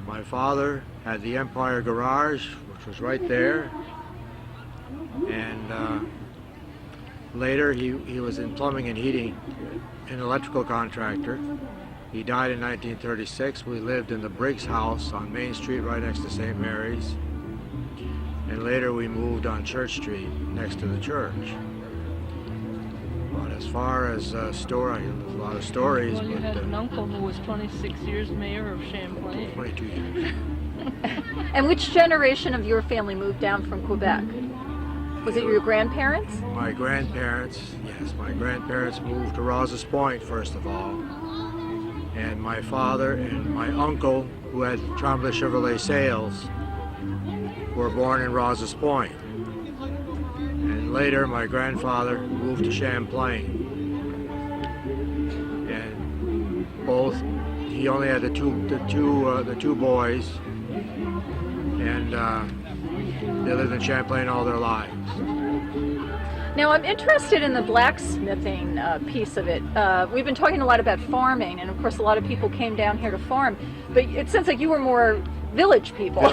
My father had the Empire Garage, which was right there. And later he was in plumbing and heating, an electrical contractor. He died in 1936. We lived in the Briggs house on Main Street right next to St. Mary's. And later we moved on Church Street next to the church. But as far as story, there's a lot of stories. Well, you had an uncle who was 26 years mayor of Champlain. 22 years. And which generation of your family moved down from Quebec? Was it your grandparents? My grandparents, yes, my grandparents moved to Rouse's Point first of all. And my father and my uncle, who had Tremblay Chevrolet sales, were born in Rouse's Point. And later my grandfather moved to Champlain. And he only had the two boys, and they lived in Champlain all their lives. Now, I'm interested in the blacksmithing piece of it. We've been talking a lot about farming, and of course a lot of people came down here to farm, but it sounds like you were more village people.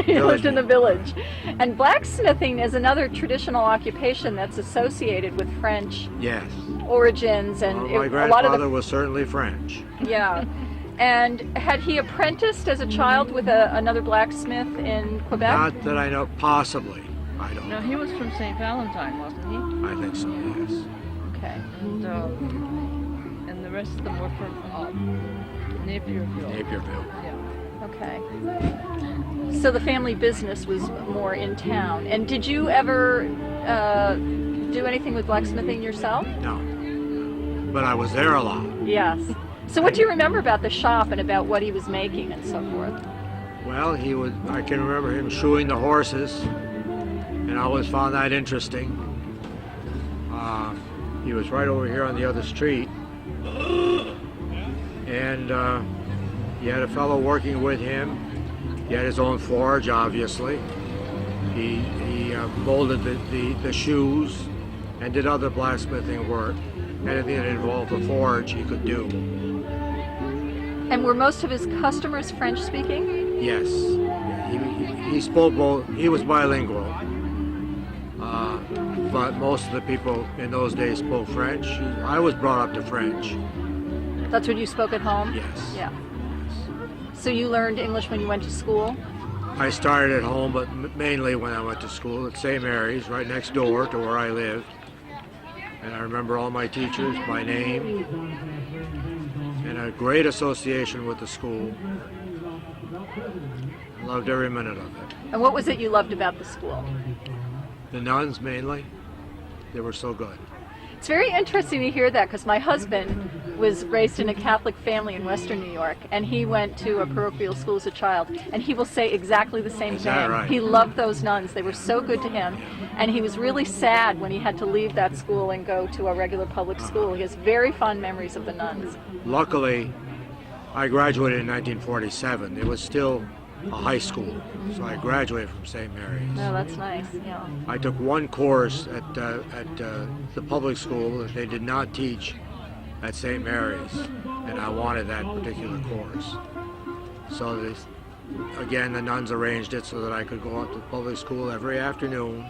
You lived in the village. And blacksmithing is another traditional occupation that's associated with French Yes. origins, and Well, my a lot of grandfather was certainly French. yeah. And had he apprenticed as a child with another blacksmith in Quebec? Not that I know, possibly. I don't No, know. he was from St. Valentine, wasn't he? I think so, yes. Okay. And the rest of them were from Napierville. Napierville. Yeah. Okay. So the family business was more in town. And did you ever do anything with blacksmithing yourself? No. But I was there a lot. Yes. So what do you remember about the shop and about what he was making and so forth? Well, I can remember him shoeing the horses, and I always found that interesting. He was right over here on the other street, and he had a fellow working with him. He had his own forge, obviously. He molded the shoes and did other blacksmithing work. Anything that involved a forge he could do. And were most of his customers French speaking? Yes. He spoke both. He was bilingual. But most of the people in those days spoke French. I was brought up to French. That's what you spoke at home? Yes. Yeah. So you learned English when you went to school? I started at home, but mainly when I went to school at St. Mary's, right next door to where I lived. And I remember all my teachers by name, and a great association with the school. I loved every minute of it. And what was it you loved about the school? The nuns mainly, they were so good. It's very interesting to hear that because my husband was raised in a Catholic family in Western New York, and he went to a parochial school as a child, and he will say exactly the same Is thing. that right? He loved those nuns. They were so good to him, and he was really sad when he had to leave that school and go to a regular public school. He has very fond memories of the nuns. Luckily, I graduated in 1947. It was still a high school, so I graduated from St. Mary's. Oh, that's nice, yeah. I took one course at the public school that they did not teach at St. Mary's, and I wanted that particular course. So again, the nuns arranged it so that I could go up to public school every afternoon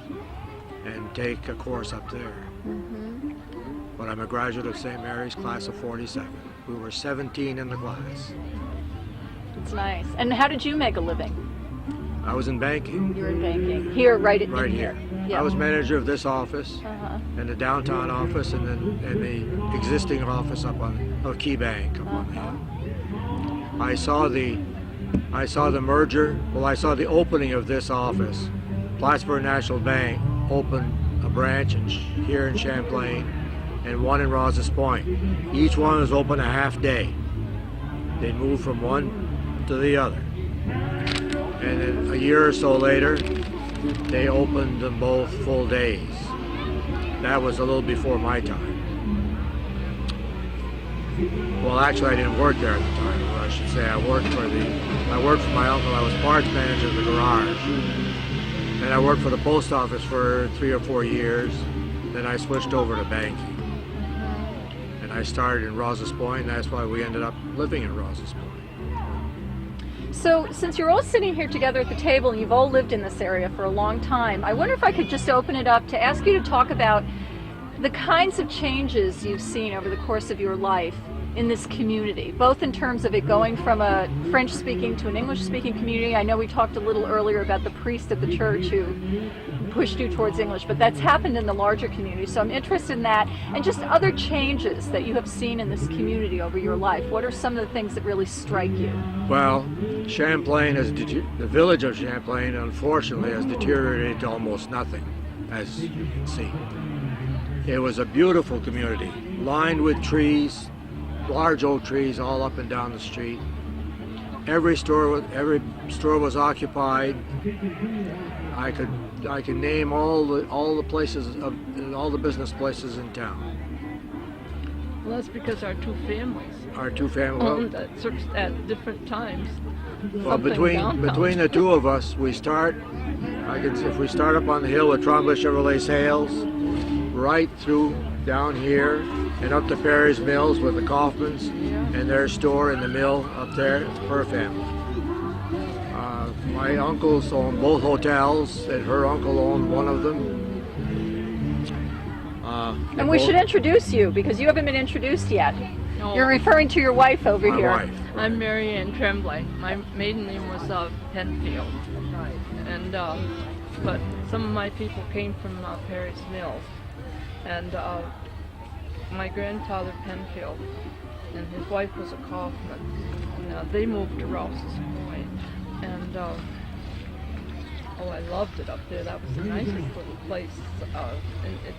and take a course up there. Mm-hmm. But I'm a graduate of St. Mary's, class of 47. We were 17 in the class. It's nice. And how did you make a living? I was in banking. You were in banking. Here, right in Right here. here. Yeah. I was manager of this office, Uh-huh. and the downtown office, and the existing office up on Key Bank up on the hill. I saw the merger. Well, I saw the opening of this office. Plattsburgh National Bank opened a branch here in Champlain and one in Rouse's Point. Each one was open a half day. They moved from one to the other. And then a year or so later, they opened them both full days. That was a little before my time. Well, actually, I didn't work there at the time. Or I should say, I worked for my uncle. I was parts manager of the garage. Then I worked for the post office for 3 or 4 years. Then I switched over to banking. And I started in Rouse's Point. And that's why we ended up living in Rouse's Point. So, since you're all sitting here together at the table and you've all lived in this area for a long time, I wonder if I could just open it up to ask you to talk about the kinds of changes you've seen over the course of your life in this community, both in terms of it going from a French-speaking to an English-speaking community. I know we talked a little earlier about the priest at the church who pushed you towards English, but that's happened in the larger community. So I'm interested in that, and just other changes that you have seen in this community over your life. What are some of the things that really strike you? Well, Champlain, the village of Champlain, unfortunately, has deteriorated to almost nothing, as you can see. It was a beautiful community, lined with trees, large oak trees all up and down the street. Every store was occupied. I can name all the places all the business places in town. Well, that's because our two families Well, at different times. well between the two of us, if we start up on the hill with Tremblay Chevrolet Sales, right through down here and up to Perry's Mills with the Kaufmans and their store in the mill up there, it's per family. My uncles owned both hotels, and her uncle owned one of them. And we should introduce you, because you haven't been introduced yet. No, You're referring to your wife over My here. wife. I'm Mary Ann Tremblay. My maiden name was Penfield. Right. And but some of my people came from Perry's Mills, and my grandfather Penfield and his wife was a Kaufman. And, they moved to Rouse's Point, and oh, I loved it up there. That was the nicest little place.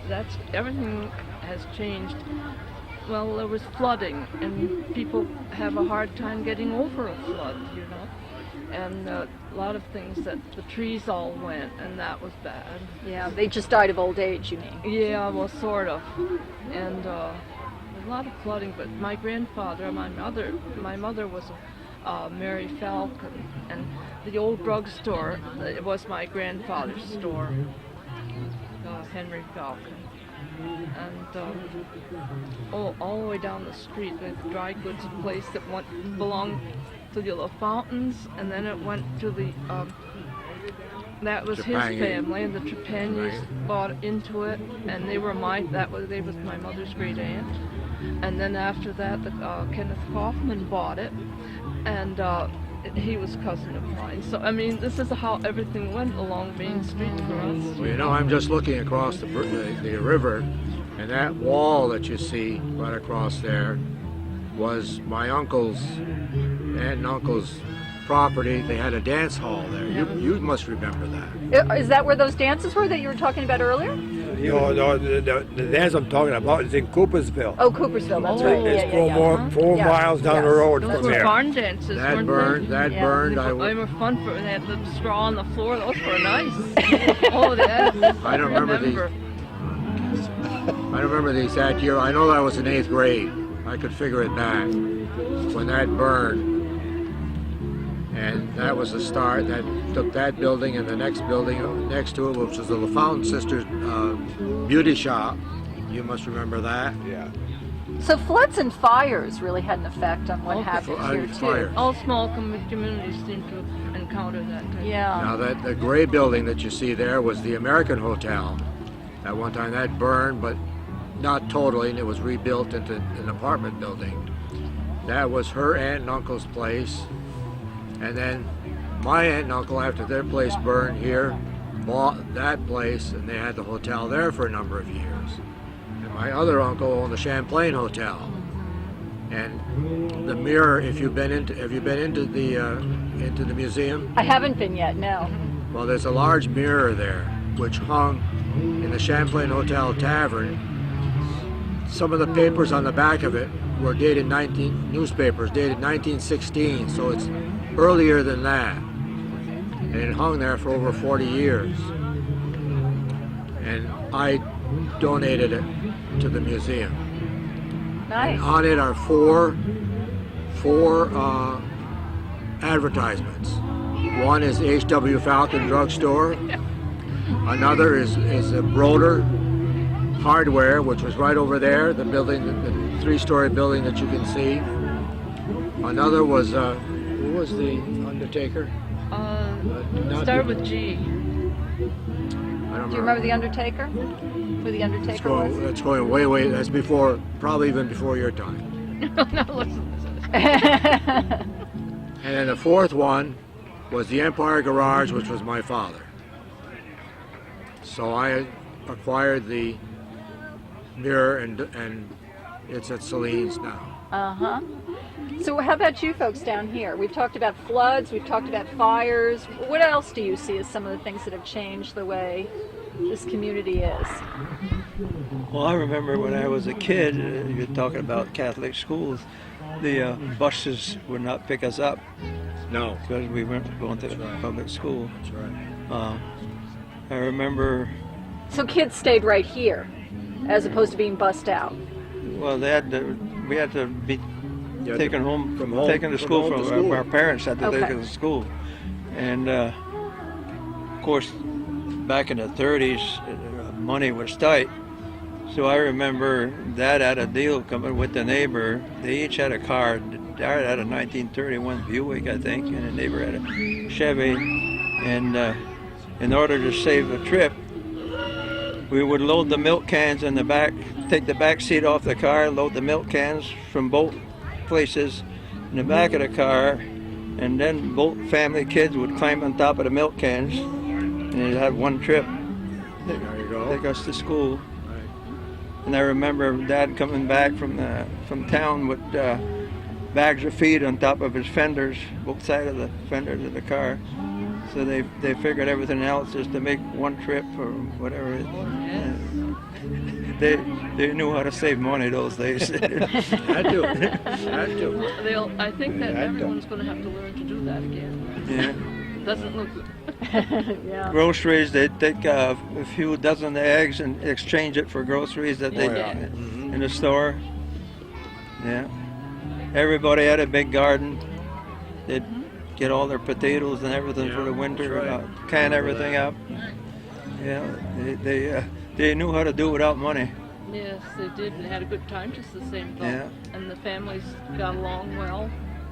That's everything has changed. Well, there was flooding, and people have a hard time getting over a flood, you know. And a lot of things that the trees all went, and that was bad. Yeah, they just died of old age, you mean? Yeah, well, sort of. And a lot of flooding. But my grandfather, my mother was Mary Falcon, and the old drugstore, it was my grandfather's store, Henry Falcon. And all the way down the street, the dry goods place that belonged to the little Fountains, and then it went to the that was his Trepanier. family, and the Trepaniers Right. bought into it, and they was my mother's great aunt. And then after that, Kenneth Kaufman bought it, and he was cousin of mine. So I mean, this is how everything went along Main Street for us. Well, you know, I'm just looking across the river, and that wall that you see right across there was my uncle's aunt and uncle's property. They had a dance hall there. You must remember that. Is that where those dances were that you were talking about earlier? No, the dance I'm talking about is in Coopersville. Oh, Coopersville, that's Oh. right. It's Yeah, yeah, yeah. 4 Yeah. miles down the Yes. road Those from were there. barn dances, That weren't burned. they? That Yeah. burned. They were fun for. They had the straw on the floor. Those were nice. Oh, they had. I don't remember these. I don't remember the exact year. I know that I was in 8th grade. I could figure it back when that burned. And that was the start. That took that building and the next building next to it, which was the LaFountain Sisters beauty shop. You must remember that. Yeah. So floods and fires really had an effect on what Okay. happened here too. Fire. All small communities seem to encounter that type. Yeah. Now that the gray building that you see there was the American Hotel. At one time that burned, but not totally, and it was rebuilt into an apartment building. That was her aunt and uncle's place. And then my aunt and uncle, after their place burned here, bought that place, and they had the hotel there for a number of years. And my other uncle owned the Champlain Hotel. And the mirror, have you been into the museum? I haven't been yet, no. Well, there's a large mirror there, which hung in the Champlain Hotel Tavern. Some of the papers on the back of it were newspapers dated 1916, so it's earlier than that. And it hung there for over 40 years. And I donated it to the museum. Nice. And on it are four advertisements. One is H.W. Falcon Drugstore. Another is a Broder Hardware, which was right over there, the building, the 3-story building that you can see. Another was, who was the undertaker? Not Start the- with G. I don't Do you remember the Undertaker? Who the Undertaker was? That's going way, that's before, probably even before your time. Now listen to this. And then the fourth one was the Empire Garage, which was my father. So I acquired the mirror, and it's at Celine's now. Uh-huh. So how about you folks down here? We've talked about floods, we've talked about fires. What else do you see as some of the things that have changed the way this community is? Well, I remember when I was a kid, you're talking about Catholic schools, the buses would not pick us up No. because we weren't going to public school. That's right. I remember, So kids stayed right here as opposed to being bussed out. well, we had to be Yeah, taken to school from our parents had to take Okay. us to school. And of course, back in the 30s, money was tight. So I remember Dad had a deal coming with the neighbor. They each had a car. Dad had a 1931 Buick, I think, and the neighbor had a Chevy. And in order to save the trip, we would load the milk cans in the back take the back seat off the car, load the milk cans from both places in the back of the car, and then both family kids would climb on top of the milk cans, and they'd have one trip. There you go. Take us to school. Right. And I remember Dad coming back from town with bags of feed on top of his fenders, both sides of the fenders of the car. So they figured everything else just to make one trip or whatever. They knew how to save money those days. Had to. Had to. I think that Yeah, I don't. everyone's going to have to learn to do that again. Yeah. Doesn't look good. Yeah. Groceries, they'd take a few dozen eggs and exchange it for groceries that they yeah. in the store. Yeah. Everybody had a big garden. They'd get all their potatoes and everything for the winter, that's right. can everything up. Yeah, they knew how to do without money. Yes, they did, and had a good time just the same, though. Yeah. And the families got along well.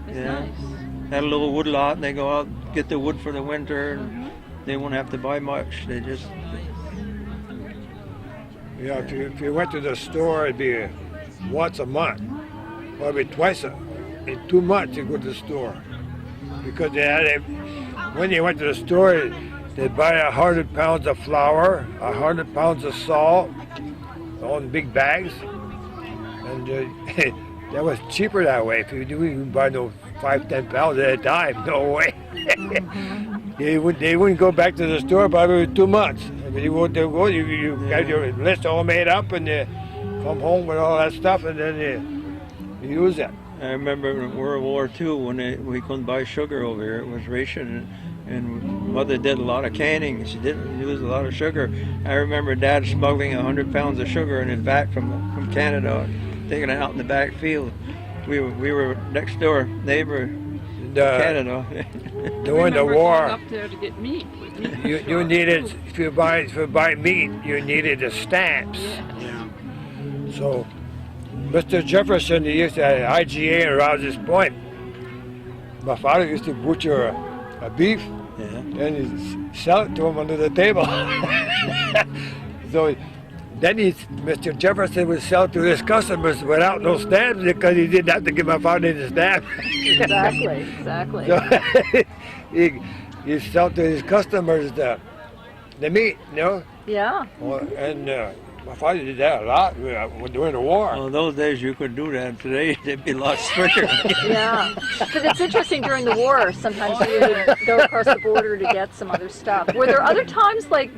It's Yeah. nice. Had a little wood lot, and they go out get the wood for the winter. And they won't have to buy much. They just Yeah, if you went to the store, it'd be once a month, or it'd be in 2 months you go to the store. Because when you went to the store, they'd buy 100 pounds of flour, 100 pounds of salt, all in big bags. And that was cheaper that way. If you didn't buy no 5-10 pounds at a time, no way. They wouldn't go back to the store probably 2 months. I mean, you got your list all made up, and you come home with all that stuff, and then you use it. I remember in World War II when we couldn't buy sugar over here. It was ration, and Mother did a lot of canning. She didn't use a lot of sugar. I remember Dad smuggling 100 pounds of sugar in his back from Canada, taking it out in the back field. We were next door neighbor in Canada. During the Remember war, going up there to get meat. With meat you shop, needed, too. if you buy meat, you needed the stamps. Yeah. Yeah. So, Mr. Jefferson, he used to have IGA in Rouse's Point. My father used to butcher a beef, Yeah. and he'd sell it to him under the table. So then Mr. Jefferson would sell to his customers without no stamps because he didn't have to give my father any stamp. Exactly. So he sell to his customers the meat, you know. Yeah. And my father did that a lot during the war. Well, those days you could do that. Today they'd be a lot stricter. Yeah, but it's interesting during the war. Sometimes you would go across the border to get some other stuff. Were there other times, like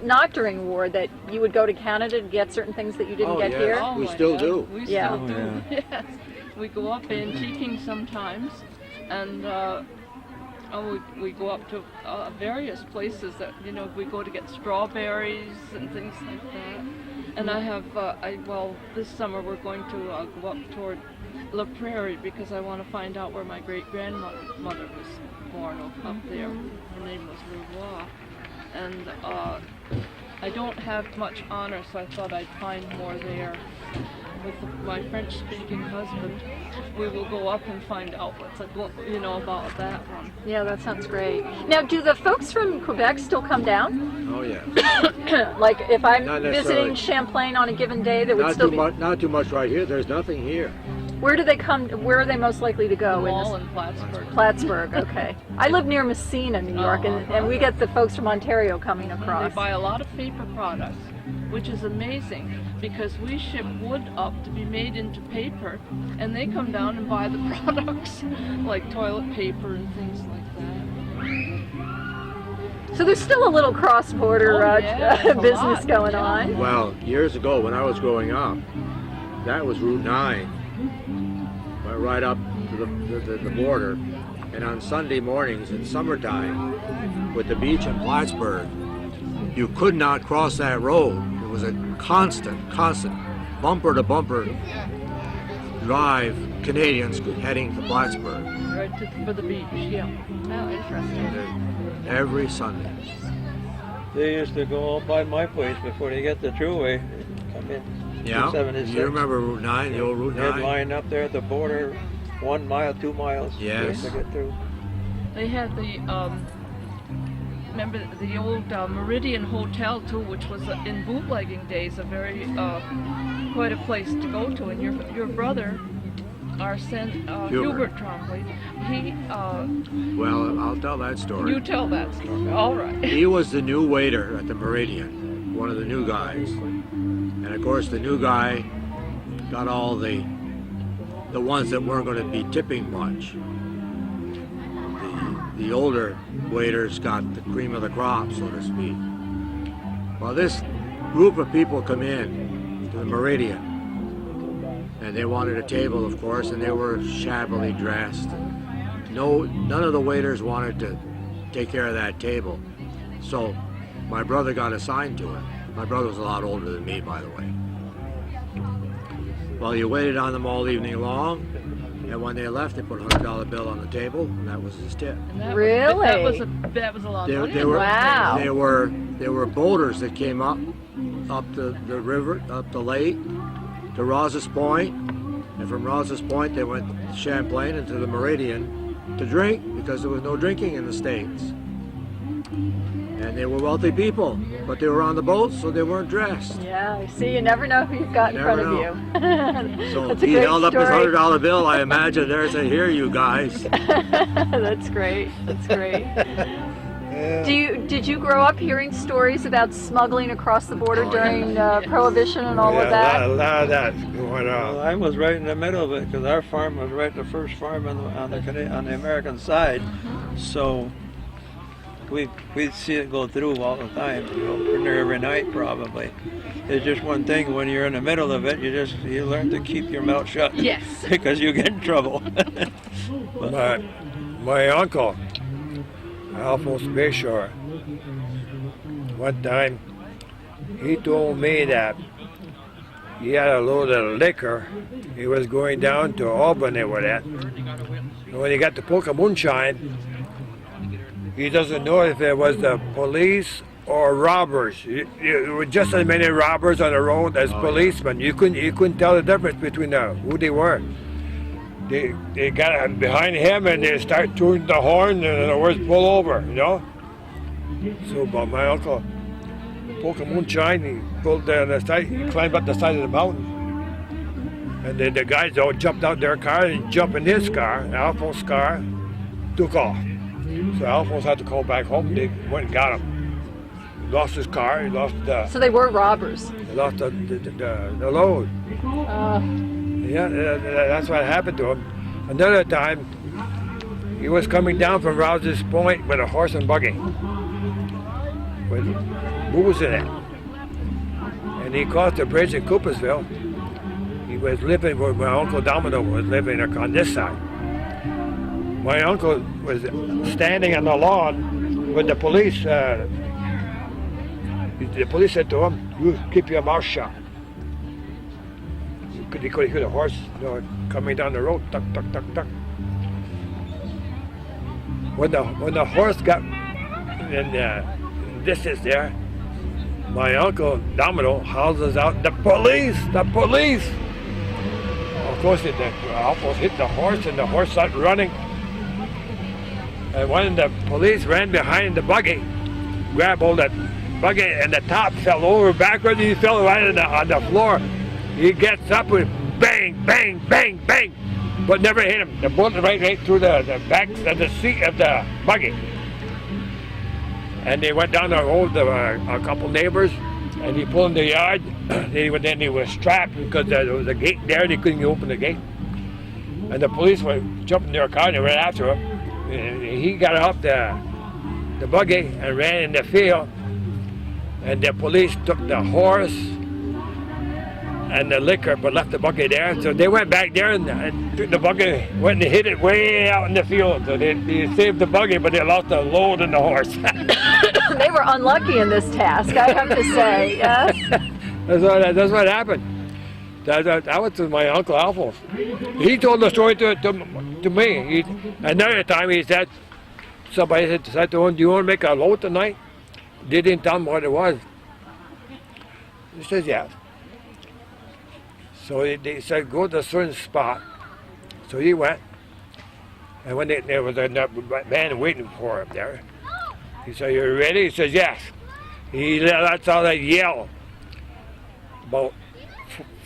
not during war, that you would go to Canada to get certain things that you didn't get yeah. here? Oh, We my still God. do. We Yeah. still do. Oh, Yes. We go up antiquing sometimes, and we go up to various places that we go to get strawberries and things like that. And I have this summer we're going to go up toward La Prairie because I want to find out where my great grandmother was born up there. Her name was Louvois, and I don't have much honor, so I thought I'd find more there. With my French-speaking husband, we will go up and find out what's about that one. Yeah, that sounds great. Now, do the folks from Quebec still come down? Oh yeah. Like, if I'm Not visiting necessarily. Champlain on a given day, there would Not still too be. much. Not too much right here. There's nothing here. Where do they come? Where are they most likely to go? Wall in Plattsburgh. Plattsburgh. Okay. I live near Messina, New York, and we get the folks from Ontario coming They across. buy a lot of paper products, which is amazing because we ship wood up to be made into paper, and they come down and buy the products like toilet paper and things like that. So there's still a little cross-border Yeah, a business lot, going yeah. on. Well, years ago when I was growing up, that was Route 9. Went right up to the border, and on Sunday mornings in summertime, with the beach in Plattsburgh, you could not cross that road. It was a constant bumper to bumper drive. Canadians heading to Plattsburgh Right for the beach, yeah. Oh, interesting. every Sunday. They used to go up by my place before they get the Trueway. Come in. Yeah, 276. you remember Route 9, the old Route They'd 9? line up there at the border, 1 mile, 2 miles. Yes. Just to get through. They had the remember the old Meridian Hotel too, which was in bootlegging days a very quite a place to go to. And your brother, Hubert Trombley, he. Well, I'll tell that story. You tell that story. All right. He was the new waiter at the Meridian, one of the new guys. And of course the new guy got all the ones that weren't going to be tipping much. The older waiters got the cream of the crop, so to speak. Well, this group of people come in to the Meridian, and they wanted a table, of course, and they were shabbily dressed. None of the waiters wanted to take care of that table. So my brother got assigned to it. My brother was a lot older than me, by the way. Well, you waited on them all evening long, and when they left, they put a $100 bill on the table, and that was his tip. Really? That was a lot of money. Wow. There were boaters that came up the river, up the lake, to Rouse's Point, and from Rouse's Point they went to Champlain and to the Meridian to drink, because there was no drinking in the States. And they were wealthy people, but they were on the boat, so they weren't dressed. Yeah, see, you never know who you've got in front of you. So That's a he great held up his story. $100 bill, I imagine, there and said, "Here, you guys." That's great. That's great. Did you grow up hearing stories about smuggling across the border during Prohibition and all of that? A lot of that going Well, on. I was right in the middle of it because our farm was right the first farm on the American side, so we'd see it go through all the time. Pretty near every night probably. It's just one thing, when you're in the middle of it, you learn to keep your mouth shut. Yes. Because you get in trouble. My uncle, Alphonse Bayshore, one time, he told me that he had a load of liquor. He was going down to Albany with it. And when he got to Pokemoonshine, he doesn't know if it was the police or robbers. There were just as many robbers on the road as policemen. You couldn't tell the difference between who they were. They got behind him and they start tooting the horn, and the words pull over, you know. So, but my uncle, Pokemoonshine, he pulled down the side, he climbed up the side of the mountain, and then the guys all jumped out their car and jumped in his car. Alphonse's car took off. So Alphonse had to call back home. They went and got him. He lost his car. He lost the. So they were robbers. He lost the load. Yeah, that's what happened to him. Another time, he was coming down from Rouse's Point with a horse and buggy with booze in it. And he crossed the bridge in Coopersville. He was living where my Uncle Domino was living on this side. My uncle was standing on the lawn with the police. The police said to him, "You keep your mouth shut." He could hear the horse, coming down the road, tuck, tuck, tuck, tuck. When the horse got in distance there, my Uncle Domino howls out, "The police! The police!" Of course, Alphonse hit the horse, and the horse started running. And one of the police ran behind the buggy, grabbed hold of the buggy, and the top fell over backwards, and he fell right on the floor. He gets up with bang, bang, bang, bang, but never hit him. The bullet right through the back of the seat of the buggy. And they went down the road to a couple neighbors, and he pulled in the yard. Then he was strapped because there was a gate there. They couldn't open the gate. And the police were jumping in their car and they ran after him. And he got off the buggy and ran in the field. And the police took the horse and the liquor, but left the buggy there. So they went back there and took the buggy, went and hid it way out in the field. So they saved the buggy, but they lost the load and the horse. They were unlucky in this task, I have to say. That's what happened. That was to my Uncle Alphonse. He told the story to me. Another time he said, somebody said to him, "Do you want to make a load tonight?" They didn't tell him what it was. He says, "Yes." So they said, "Go to a certain spot." So he went. And when there was a man waiting for him there, He said, "You ready?" He says, "Yes." He lets out a yell. About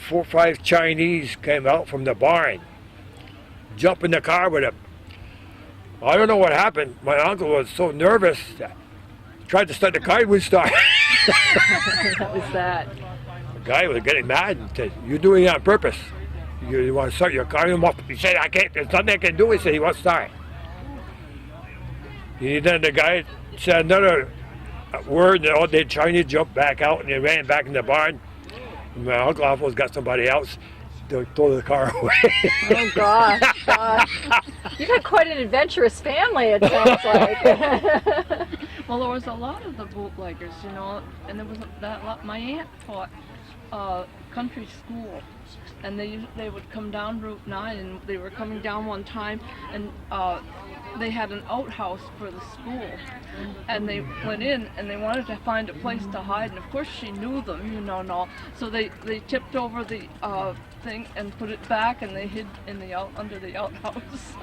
4 or 5 Chinese came out from the barn, jumped in the car with him. I don't know what happened. My uncle was so nervous that he tried to start the car, he wouldn't start. That was that. The guy was getting mad and said, "You're doing it on purpose. You want to start your car?" He said, "I can't. There's nothing I can do." He said he won't start. Then the guy said another word, and all the Chinese jumped back out and they ran back in the barn. And my uncle almost got somebody else to throw the car away. Oh gosh, gosh. You've had quite an adventurous family, it sounds like. Well, there was a lot of the bootleggers, you know, and there was that lot. My aunt taught country school, and they would come down Route 9, and they were coming down one time, and they had an outhouse for the school, and they went in and they wanted to find a place to hide, and of course she knew them, you know, and all. So they tipped over the thing and put it back, and they hid in the under the outhouse.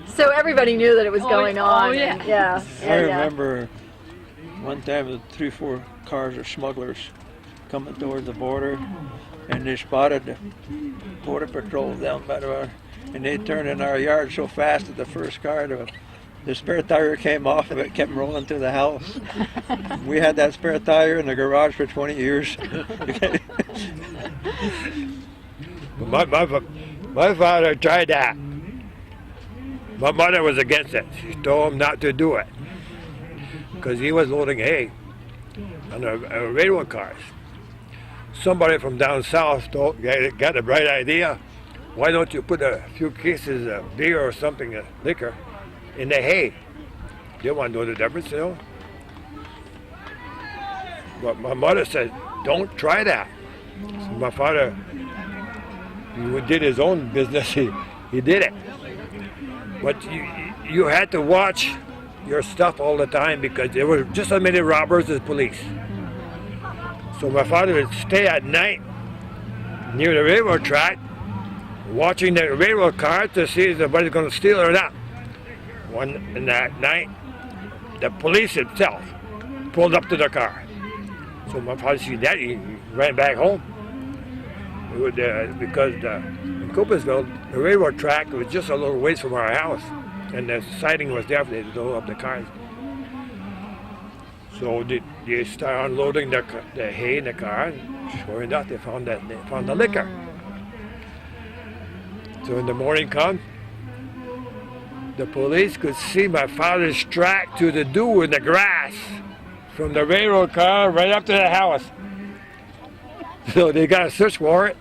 So everybody knew that it was going on. Oh yeah. And, yeah. I remember one time the 3 or 4 cars of smugglers coming towards the border, and they spotted the border patrol down by the water, and they turned in our yard so fast that the first car, the spare tire came off of it, kept rolling through the house. We had that spare tire in the garage for 20 years. My father tried that. My mother was against it. She told him not to do it because he was loading hay on the railroad cars. Somebody from down south got a bright idea. Why don't you put a few cases of beer or something, liquor, in the hay? They want to know the difference, you know. But my mother said, "Don't try that." So my father, he did his own business. He did it. But you had to watch your stuff all the time because there were just as many robbers as police. So my father would stay at night near the railroad track, watching the railroad cars to see if somebody's going to steal or not. One that night, the police himself pulled up to the car. So my father see that, he ran back home. It was, because in Coopersville, the railroad track was just a little ways from our house, and the siding was there for them to load up the cars. So they started unloading the hay in the car, and sure enough, they found the liquor. So when the morning come, the police could see my father's track through the dew in the grass from the railroad car right up to the house. So they got a search warrant,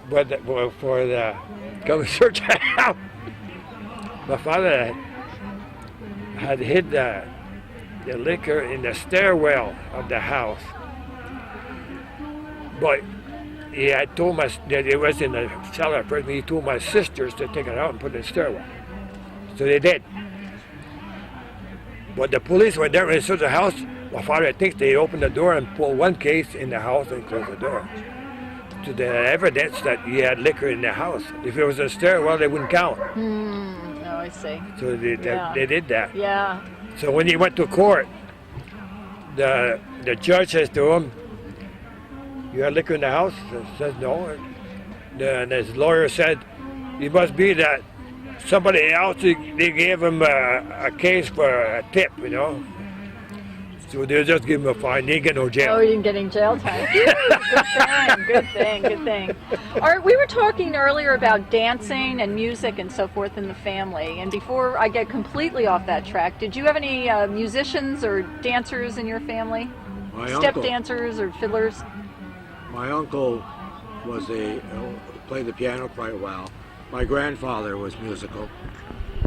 but for the come search the house. My father had hid the liquor in the stairwell of the house, but he had told that it was in the cellar first. He told my sisters to take it out and put it in the stairwell. So they did. But the police went there and searched the house. My father thinks they opened the door and pulled one case in the house and closed the door. So they had evidence that he had liquor in the house. If it was a stairwell, they wouldn't count. Oh, I see. So they did that. Yeah. So when he went to court, the judge says to him, "You had liquor in the house?" He says no. And his lawyer said, "It must be that somebody else, they gave him a case for a tip, you know." So they'll just give him a fine. He didn't get no jail. Oh, you didn't get any jail time. Good thing. Art, we were talking earlier about dancing and music and so forth in the family. And before I get completely off that track, did you have any musicians or dancers in your family? Step dancers or fiddlers? My uncle played the piano quite well. My grandfather was musical.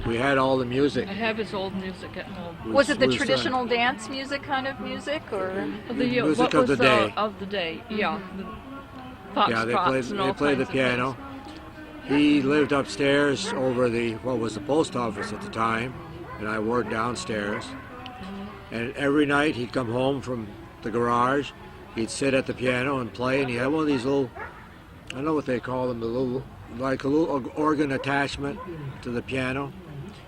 We had all the music. I have his old music at home. Was it the traditional dance music kind of music, or The music of the day? Of the day, yeah. They played the piano. He lived upstairs over what was the post office at the time, and I worked downstairs. And every night he'd come home from the garage, he'd sit at the piano and play, and he had one of these little, I don't know what they call them, like a little organ attachment to the piano.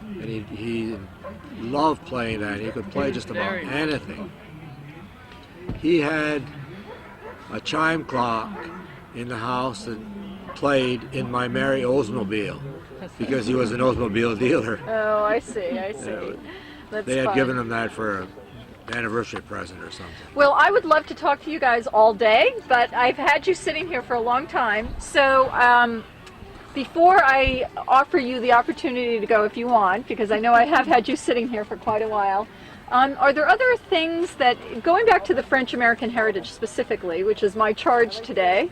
And he loved playing that. He could play just about anything. He had a chime clock in the house that played in my Mary Oldsmobile because he was an Oldsmobile dealer. Oh, I see. That's They had fun. given him that for an anniversary present or something. Well, I would love to talk to you guys all day, but I've had you sitting here for a long time. So before I offer you the opportunity to go if you want, because I know I have had you sitting here for quite a while, are there other things that, going back to the French-American heritage specifically, which is my charge today,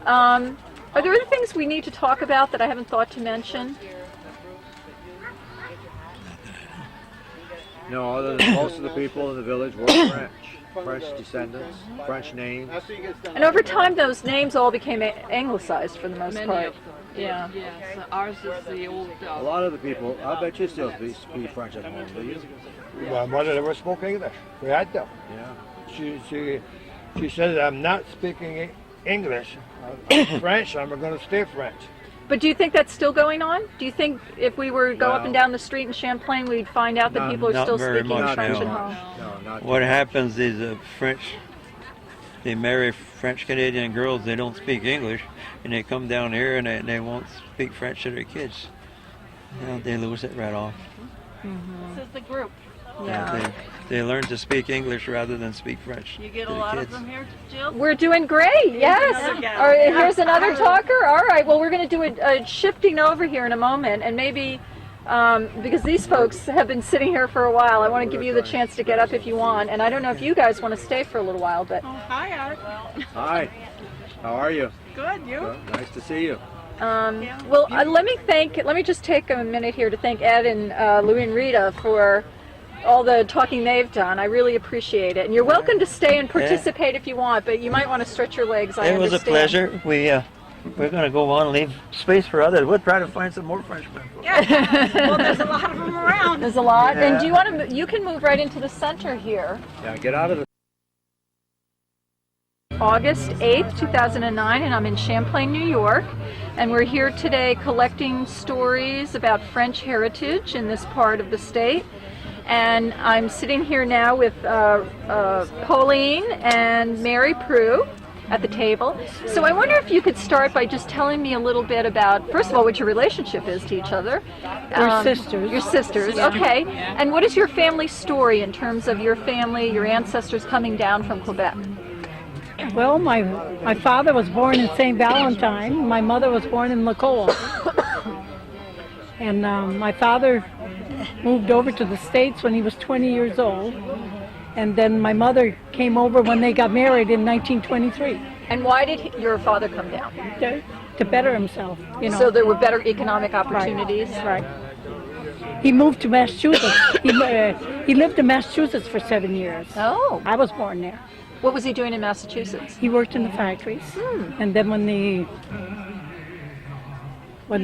are there other things we need to talk about that I haven't thought to mention? No, other than most of the people in the village were French descendants, French names. And over time, those names all became anglicized for the most Many part. of them. Yeah. Yes, ours is the old. A lot of the people, I bet you still speak French at home, do you? My mother never spoke English. We had to. Yeah. She said, I'm not speaking English. I'm French. I'm going to stay French. But do you think that's still going on? Do you think if we were to go up Well, and down the street in Champlain, we'd find out that people are not still very speaking much, French no. at home? No, not What happens is they marry French Canadian girls, they don't speak English, and they come down here and they won't speak French to their kids. You know, they lose it right off. This is the group. Yeah. They learn to speak English rather than speak French. You get to a the lot kids. of them here, Jill? We're doing great, yes. another gal. All right, here's another talker. All right, well, we're going to do a shifting over here in a moment, and maybe because these folks have been sitting here for a while, I want to give you the chance to get up if you want, and I don't know if you guys want to stay for a little while, but Hi, Art. Hi, how are you? Good, you? Well, nice to see you. well, let me just take a minute here to thank Ed and Louie and Rita for all the talking they've done. I really appreciate it. And you're welcome to stay and participate if you want, but you might want to stretch your legs. I It was a understand. pleasure. We're going to go on and leave space for others. We'll try to find some more Frenchmen. Well, there's a lot of them around. There's a lot. Yeah. And do you want to? You can move right into the center here. Yeah, get out of the... August 8th, 2009, and I'm in Champlain, New York. And we're here today collecting stories about French heritage in this part of the state. And I'm sitting here now with Pauline and Mary Prue at the table. So I wonder if you could start by just telling me a little bit about, first of all, what your relationship is to each other. We're sisters. You're sisters, okay. And what is your family story in terms of your family, your ancestors coming down from Quebec? Well, my father was born in St. Valentine. My mother was born in Lacoa. And my father moved over to the States when he was 20 years old. And then my mother came over when they got married in 1923 And why did your father come down? to better himself, you know. So there were better economic opportunities? Right. He moved to Massachusetts. He lived in Massachusetts for 7 years. Oh. I was born there. What was he doing in Massachusetts? He worked in the factories. And then when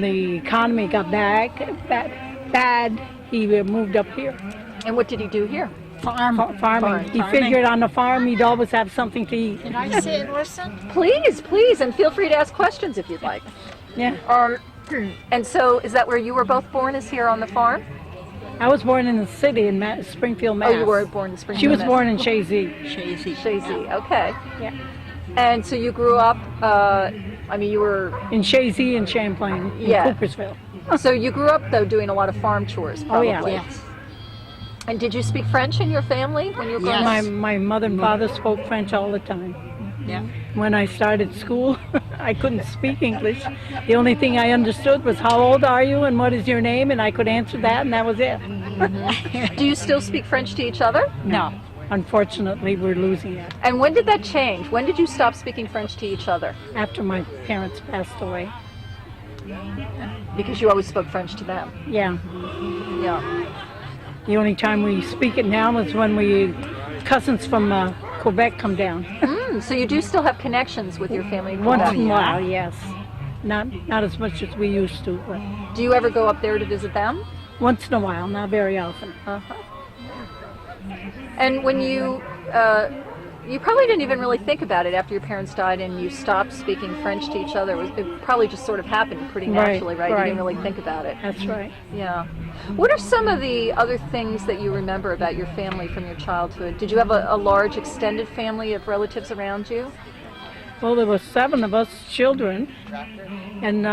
the economy got bad, he moved up here. And what did he do here? Farming. He figured on the farm he'd always have something to eat. Can I sit and listen? Please, please, and feel free to ask questions if you'd like. Yeah. And so is that where you were both born, is here on the farm? I was born in the city in Springfield, Mass. Oh, you were born in Springfield. She was Mass. born in Chazy. Shazy, okay. Yeah. And so you grew up, you were, In Chazy and Champlain, in Yeah. Coopersville. so you grew up though doing a lot of farm chores probably. Oh, yeah. And did you speak French in your family when you were growing up? My mother and father spoke French all the time. Yeah. When I started school, I couldn't speak English. The only thing I understood was how old are you and what is your name, and I could answer that, and that was it. Do you still speak French to each other? No. Unfortunately, we're losing it. And when did that change? When did you stop speaking French to each other? After my parents passed away. Because you always spoke French to them. Yeah. Yeah. The only time we speak it now is when cousins from Quebec come down. So you do still have connections with your family in Once Quebec? in a while, yes. Not as much as we used to, but Do you ever go up there to visit them? once in a while, not very often. Uh-huh. And when you you probably didn't even really think about it after your parents died and you stopped speaking French to each other. It probably just sort of happened pretty naturally, right? You didn't really think about it. That's right. Yeah. What are some of the other things that you remember about your family from your childhood? Did you have a large extended family of relatives around you? Well, there were 7 of us children, and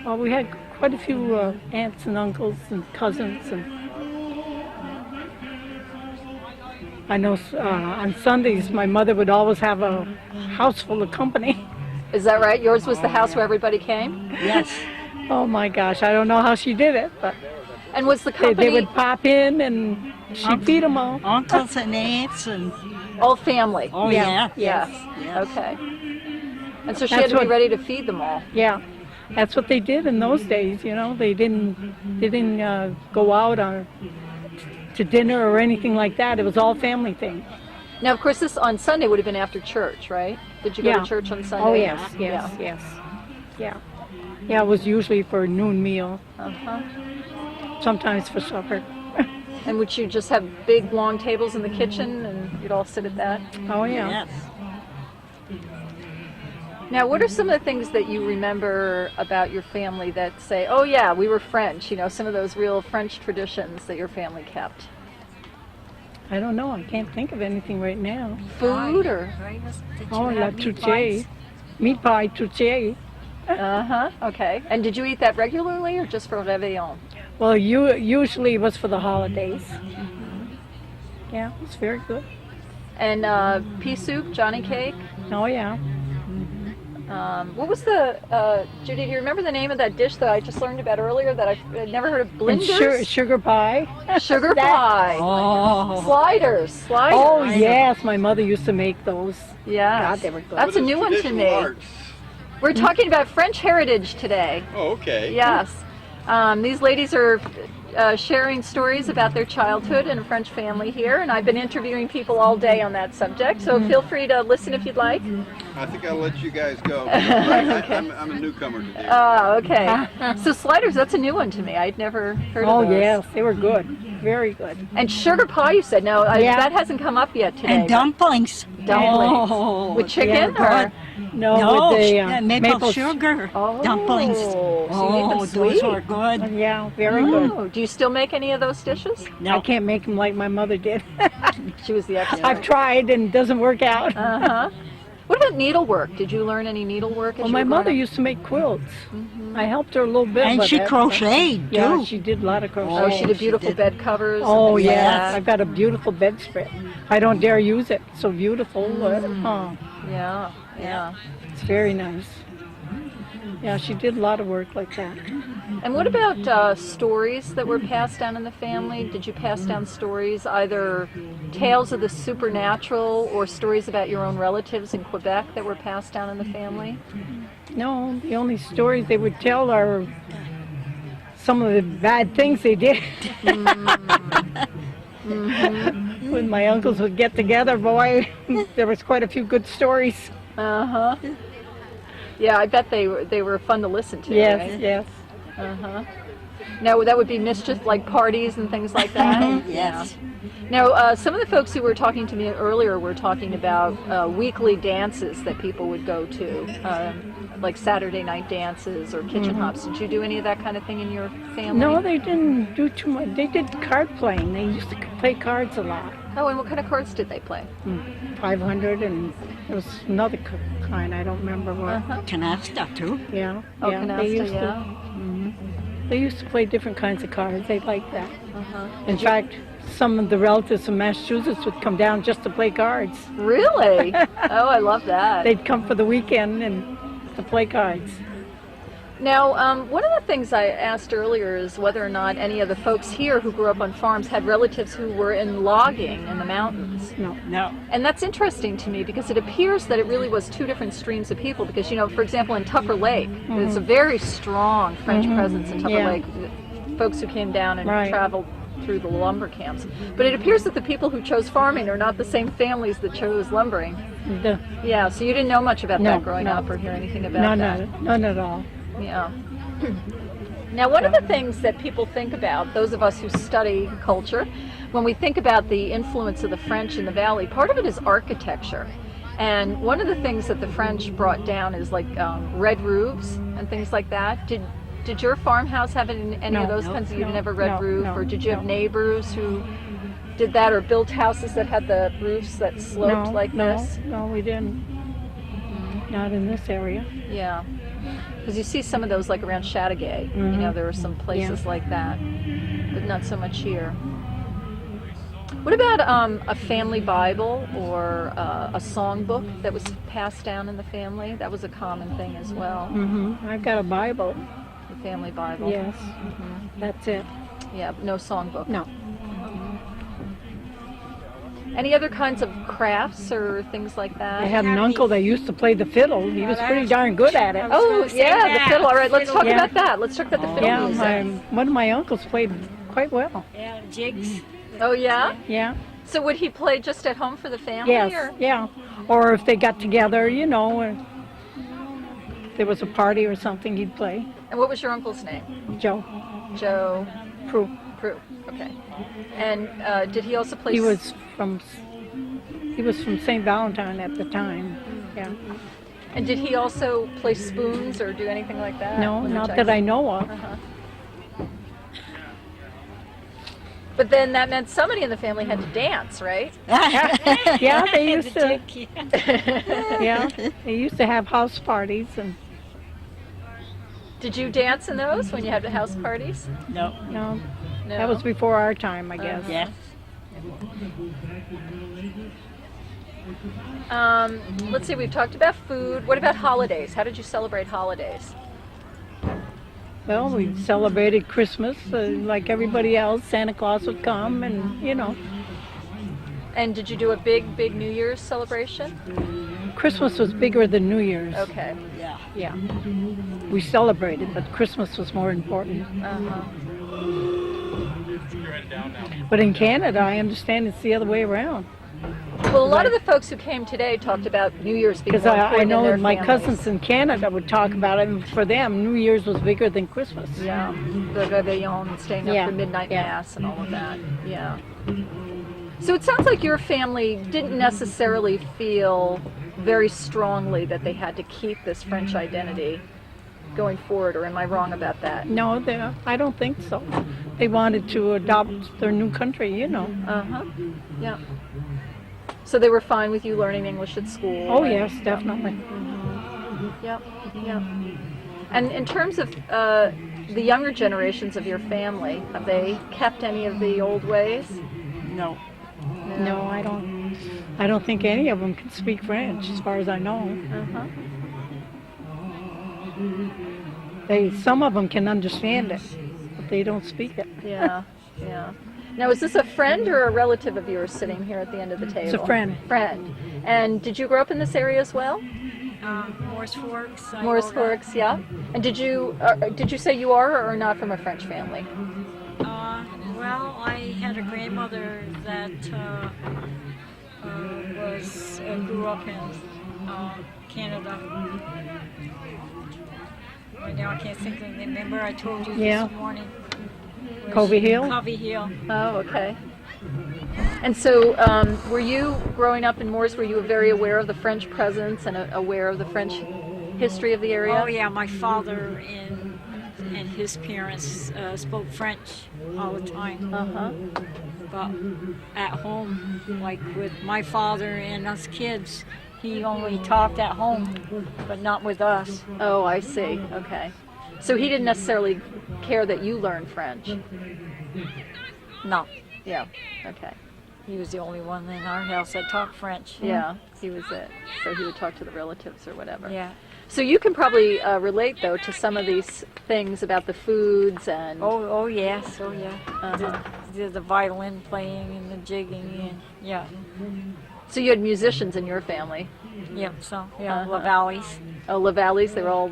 well, we had quite a few aunts and uncles and cousins. And I know on Sundays my mother would always have a house full of company. Is that right? Yours was the house where everybody came? Yes. Oh my gosh, I don't know how she did it, but And was the company... they would pop in and she'd feed them all. Uncles and aunts and... All family? Oh, yeah. Yes. Yes. Okay. And so she That's had to be what- ready to feed them all. Yeah, that's what they did in those days. You know, they didn't go out to dinner or anything like that. It was all family thing. Now, of course, this on Sunday would have been after church, right? Did you go Yeah. to church on Sunday? Oh yes, yes, yes. Yeah, yeah. It was usually for a noon meal. Uh-huh. Sometimes for supper. And would you just have big, long tables in the kitchen and you'd all sit at that? Oh yeah. Yes. Now, what are some of the things that you remember about your family that say, oh yeah, we were French, you know, some of those real French traditions that your family kept? I don't know. I can't think of anything right now. Food or? Oh, la touche. Meat pie touche. Uh-huh, okay. And did you eat that regularly or just for Réveillon? Well, usually it was for the holidays. Yeah, it was very good. And pea soup, Johnny cake? Oh yeah. What was the, Judy, do you remember the name of that dish that I just learned about earlier that I'd never heard of? And Blinders? sugar pie. Sugar pie. Oh. Sliders. Oh yes, my mother used to make those. Yeah. God, they were good. That's a new one to me. We're talking about French heritage today. Oh, okay. Yes. These ladies are sharing stories about their childhood in a French family here, and I've been interviewing people all day on that subject, so feel free to listen if you'd like. I think I'll let you guys go. I'm a newcomer today. Oh, okay. So sliders, that's a new one to me. I'd never heard of Oh those. yes, they were good. Very good. And sugar pie, you said. No, Yeah. that hasn't come up yet today. And dumplings. Dumplings. Oh, With chicken? Yeah, or? No, with the maple sugar Oh, dumplings. so you eat them Those sweet? were good. Yeah, very good. Oh, do you still make any of those dishes? I can't make them like my mother did. She was the expert. I've tried and it doesn't work out. Uh-huh. What about needlework? Did you learn any needlework as Well, you my were mother growing up? used to make quilts. I helped her a little bit. And with she it. crocheted, Yeah, too. she did a lot of crochet. Oh, she did she beautiful did. bed covers. and Oh things like yes, that. I've got a beautiful bedspread. I don't dare use it. It's so beautiful. Oh, Yeah, yeah. it's very nice. Yeah, she did a lot of work like that. And what about stories that were passed down in the family? Did you pass down stories, either tales of the supernatural or stories about your own relatives in Quebec that were passed down in the family? No, the only stories they would tell are some of the bad things they did. When my uncles would get together, boy, there was quite a few good stories. Uh-huh. Yeah, I bet they were fun to listen to, Yes, right? yes. Uh-huh. Now, that would be mischief, like parties and things like that? Yes. Now, some of the folks who were talking to me earlier were talking about weekly dances that people would go to, like Saturday night dances or kitchen hops. Did you do any of that kind of thing in your family? No, they didn't do too much. They did card playing. They used to play cards a lot. Oh, and what kind of cards did they play? 500, and there was another kind. I don't remember what. Uh-huh. Canasta, too. Yeah, Oh, yeah. canasta, They used to play different kinds of cards. They liked that. Uh-huh. In fact, some of the relatives from Massachusetts would come down just to play cards. Really? Oh, I love that. They'd come for the weekend and to play cards. Now, one of the things I asked earlier is whether or not any of the folks here who grew up on farms had relatives who were in logging in the mountains. No. And that's interesting to me because it appears that it really was two different streams of people because, you know, for example, in Tupper Lake, there's a very strong French presence in Tupper Yeah. Lake. Folks who came down and Right. traveled through the lumber camps. But it appears that the people who chose farming are not the same families that chose lumbering. The, Yeah, so you didn't know much about No, that growing no. up or hear anything about that. none at all. Yeah. Now, one of the things that people think about, those of us who study culture, when we think about the influence of the French in the valley, part of it is architecture. And one of the things that the French brought down is like red roofs and things like that. Did your farmhouse have any of those kinds of, you never red roof, or did you have neighbors who did that, or built houses that had the roofs that sloped like this? No, we didn't. Not in this area. Yeah. Because you see some of those like around Chateauguay. You know, there are some places like that, but not so much here. What about a family Bible or a songbook that was passed down in the family? That was a common thing as well. I've got a Bible. The family Bible. Yes. That's it. Yeah, no songbook. No. Any other kinds of crafts or things like that? I had an uncle that used to play the fiddle. He was pretty darn good at it. Oh, yeah, the fiddle. All right, let's talk about that. Let's talk about the fiddle Yeah, music. one of my uncles played quite well. Yeah, jigs. Oh, yeah? Yeah. So would he play just at home for the family? Yes, Or? yeah. Or if they got together, you know, if there was a party or something, he'd play. And what was your uncle's name? Joe. Joe Prue. Prue. Okay. And did he also play? He was from St. Valentine at the time. Yeah. And did he also play spoons or do anything like that? No, Which not that I know of. But then that meant somebody in the family had to dance, right? Yeah, they used to. Yeah, they used to have house parties and. Did you dance in those when you had the house parties? No. No, No. that was before our time, I guess. Yeah. Let's see, we've talked about food. What about holidays? How did you celebrate holidays? Well, we celebrated Christmas like everybody else. Santa Claus would come, and you know. And did you do a big New Year's celebration? Christmas was bigger than New Year's. Okay. Yeah. Yeah. We celebrated, but Christmas was more important. But in Canada, I understand it's the other way around. Well, a lot of the folks who came today talked about New Year's being Because more I important in know their my families. cousins in Canada would talk about it, and for them, New Year's was bigger than Christmas. Yeah, the Réveillon, staying up Yeah, for midnight yeah. mass and all of that. Yeah. So it sounds like your family didn't necessarily feel very strongly that they had to keep this French identity going forward, or am I wrong about that? No, I don't think so. They wanted to adopt their new country, you know. Yeah. So they were fine with you learning English at school? Oh, and- yes, definitely. Yep. And in terms of the younger generations of your family, have they kept any of the old ways? No. No, I don't think any of them can speak French, as far as I know. Some of them can understand it, but they don't speak it. Yeah. Now, is this a friend or a relative of yours sitting here at the end of the table? It's a friend. Friend. And did you grow up in this area as well? Morris Forks. Morris Forks, yeah. And did you say you are or are not from a French family? Well, I had a grandmother that grew up in Canada. Right now I can't think of the name. Remember I told you this morning. Covey Hill? Covey Hill. Oh, okay. And so, were you growing up in Morris? Were you very aware of the French presence and aware of the French history of the area? Oh yeah, my father and his parents spoke French all the time. But at home, like with my father and us kids, he only talked at home, but not with us. Oh, I see. Okay. So he didn't necessarily care that you learned French? No. Yeah. Okay. He was the only one in our house that talked French. Yeah, he was it. So he would talk to the relatives or whatever. Yeah. So you can probably relate, though, to some of these things about the foods and... Oh yes, oh yeah. The violin playing and the jigging and yeah. So you had musicians in your family? Yep, so yeah, La Valleys. Oh, La Valleys, they were all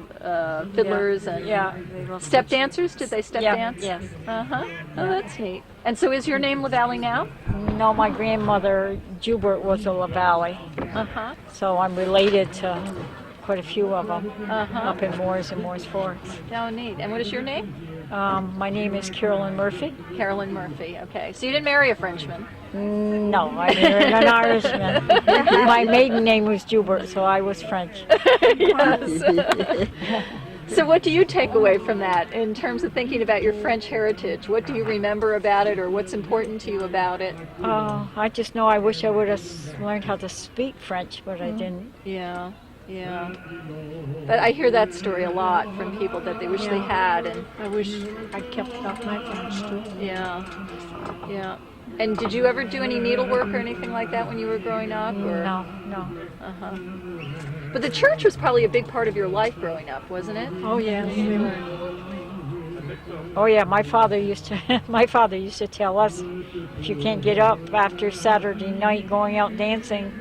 fiddlers and they love step dancers? Did they step dance? Yes. Oh, that's neat. And so is your name La Valley now? No, my grandmother Jubert was a La Valley. So I'm related to quite a few of them up in Morris and Morris Forks. Oh, neat. And what is your name? My name is Carolyn Murphy. Carolyn Murphy. Okay. So you didn't marry a Frenchman? No, I married an Irishman. My maiden name was Joubert, so I was French. Yes. So what do you take away from that in terms of thinking about your French heritage? What do you remember about it, or what's important to you about it? I just know I wish I would have learned how to speak French, but I didn't. Yeah, yeah. But I hear that story a lot from people that they wish they had, and I wish I kept up my French too. yeah, yeah. And did you ever do any needlework or anything like that when you were growing up? Or? No. Uh-huh. But the church was probably a big part of your life growing up, wasn't it? Oh yeah. Oh yeah, my father used to tell us, if you can't get up after Saturday night going out dancing,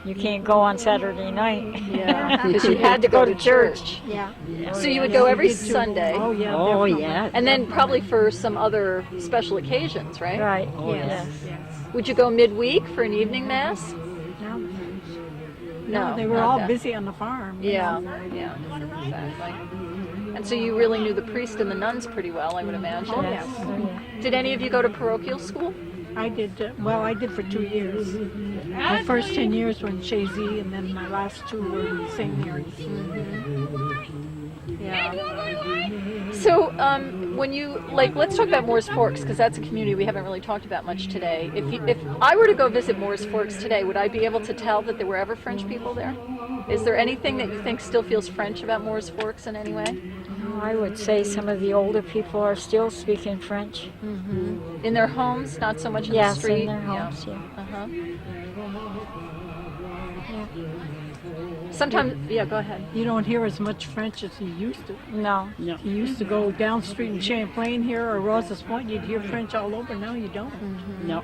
you can't go on Saturday night. Yeah, because you had to go to church. Yeah. So you would go every Sunday. Oh yeah. Oh, definitely. yeah. And then probably for some other special occasions, right? Right. Yes. Would you go midweek for an evening mass? No, they were not all that. busy on the farm. you Yeah, know. yeah, exactly. And so you really knew the priest and the nuns pretty well, I would imagine. Oh, yeah. Did any of you go to parochial school? I did. I did for 2 years. My first 10 years were in Chazy, and then my last 2 were in St. Mary's. Yeah. So when you, let's talk about Moore's Forks, because that's a community we haven't really talked about much today. If I were to go visit Moore's Forks today, would I be able to tell that there were ever French people there? Is there anything that you think still feels French about Moore's Forks in any way? I would say some of the older people are still speaking French. In their homes, not so much in Yes, the street? in their homes, yeah. Uh-huh. Sometimes, yeah, go ahead. You don't hear as much French as you used to. No. You used to go down the street in Champlain here or Rouse's Point, you'd hear French all over. Now you don't. No.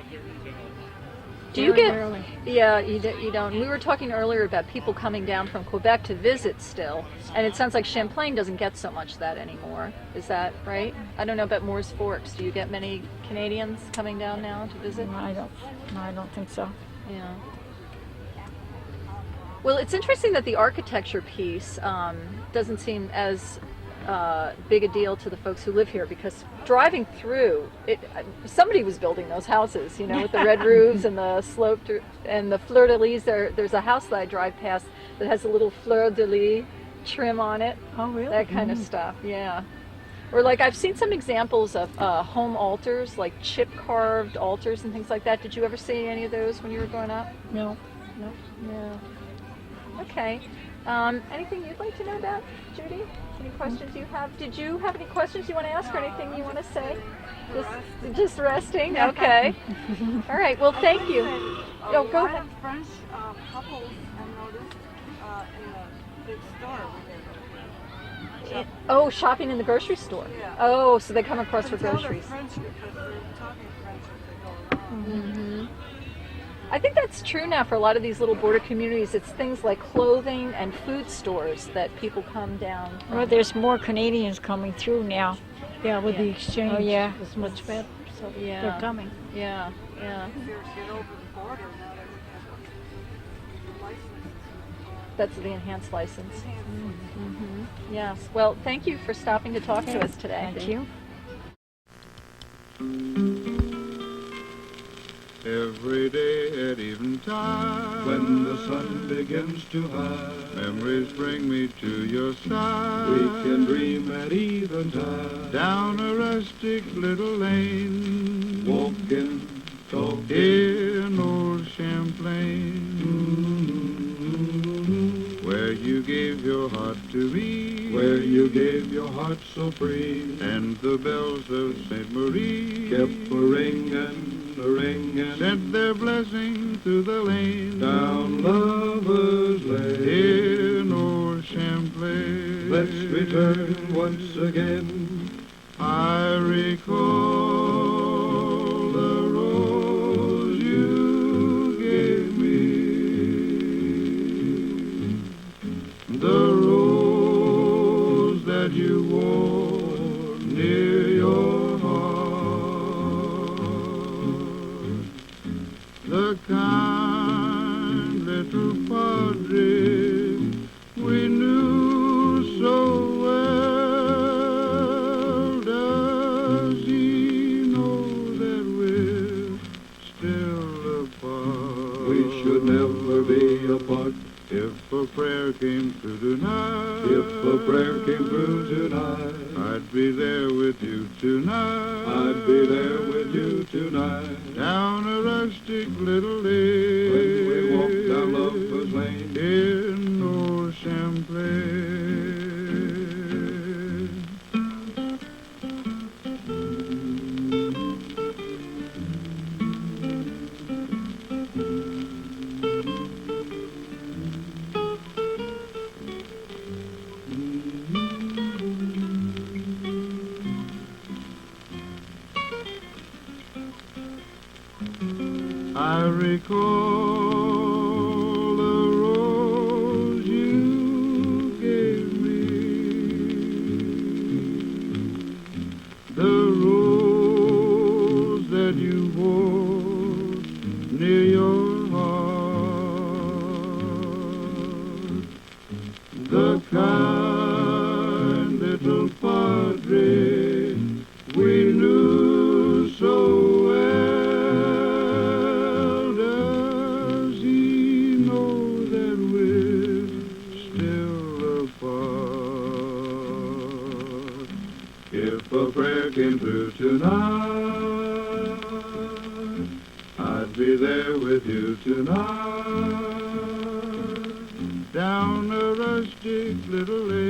Do you Very get? rarely. Yeah, you don't. We were talking earlier about people coming down from Quebec to visit still, and it sounds like Champlain doesn't get so much that anymore. Is that right? I don't know about Moore's Forks. Do you get many Canadians coming down now to visit? I don't think so. Yeah. Well, it's interesting that the architecture piece doesn't seem as big a deal to the folks who live here, because driving through it, somebody was building those houses, with the red roofs and the sloped and the fleur de lis. There's a house that I drive past that has a little fleur de lis trim on it. Oh, really? That kind of stuff, yeah. Or I've seen some examples of home altars, like chip carved altars and things like that. Did you ever see any of those when you were growing up? No. Yeah. Okay. Anything you'd like to know about, Judy? Any questions you have? Did you have any questions you want to ask or anything you want to say? Just resting? Okay. All right. Well, thank you. Oh, go ahead. French couples, I noticed, in the big store. Oh, shopping in the grocery store. Yeah. Oh, so they come across for groceries. French because they're talking French as they go along. I think that's true now for a lot of these little border communities. It's things like clothing and food stores that people come down from. Well, there's more Canadians coming through now. Yeah, with the exchange. Oh, yeah. It's much better. So Yeah. they're coming. Yeah. Get over the border now that we have a license. That's the enhanced license. Yes. Well, thank you for stopping to talk to us today. Thank you. Every day at eventide, when the sun begins to hide, memories bring me to your side. We can dream at eventide, down a rustic little lane, walking, talking in old Champlain, where you gave your heart to me, where you gave your heart so free, and the bells of Saint Marie kept a-ringing, sent their blessing through the lane, down Lover's Lane, in old Champlain. Let's return once again. I recall the rose you gave me, the rose that you wore near your heart, the kind little padre we knew so well. prayer came through tonight, if a prayer came through tonight, I'd be there with you tonight, I'd be there with you tonight, down a rustic little lane, when we walked down Lover's Lane, in old Champlain. I recall the rose you gave me, the rose that you wore near your heart, the kind little padre we knew so well. If a prayer came through tonight, I'd be there with you tonight, down a rustic little lane.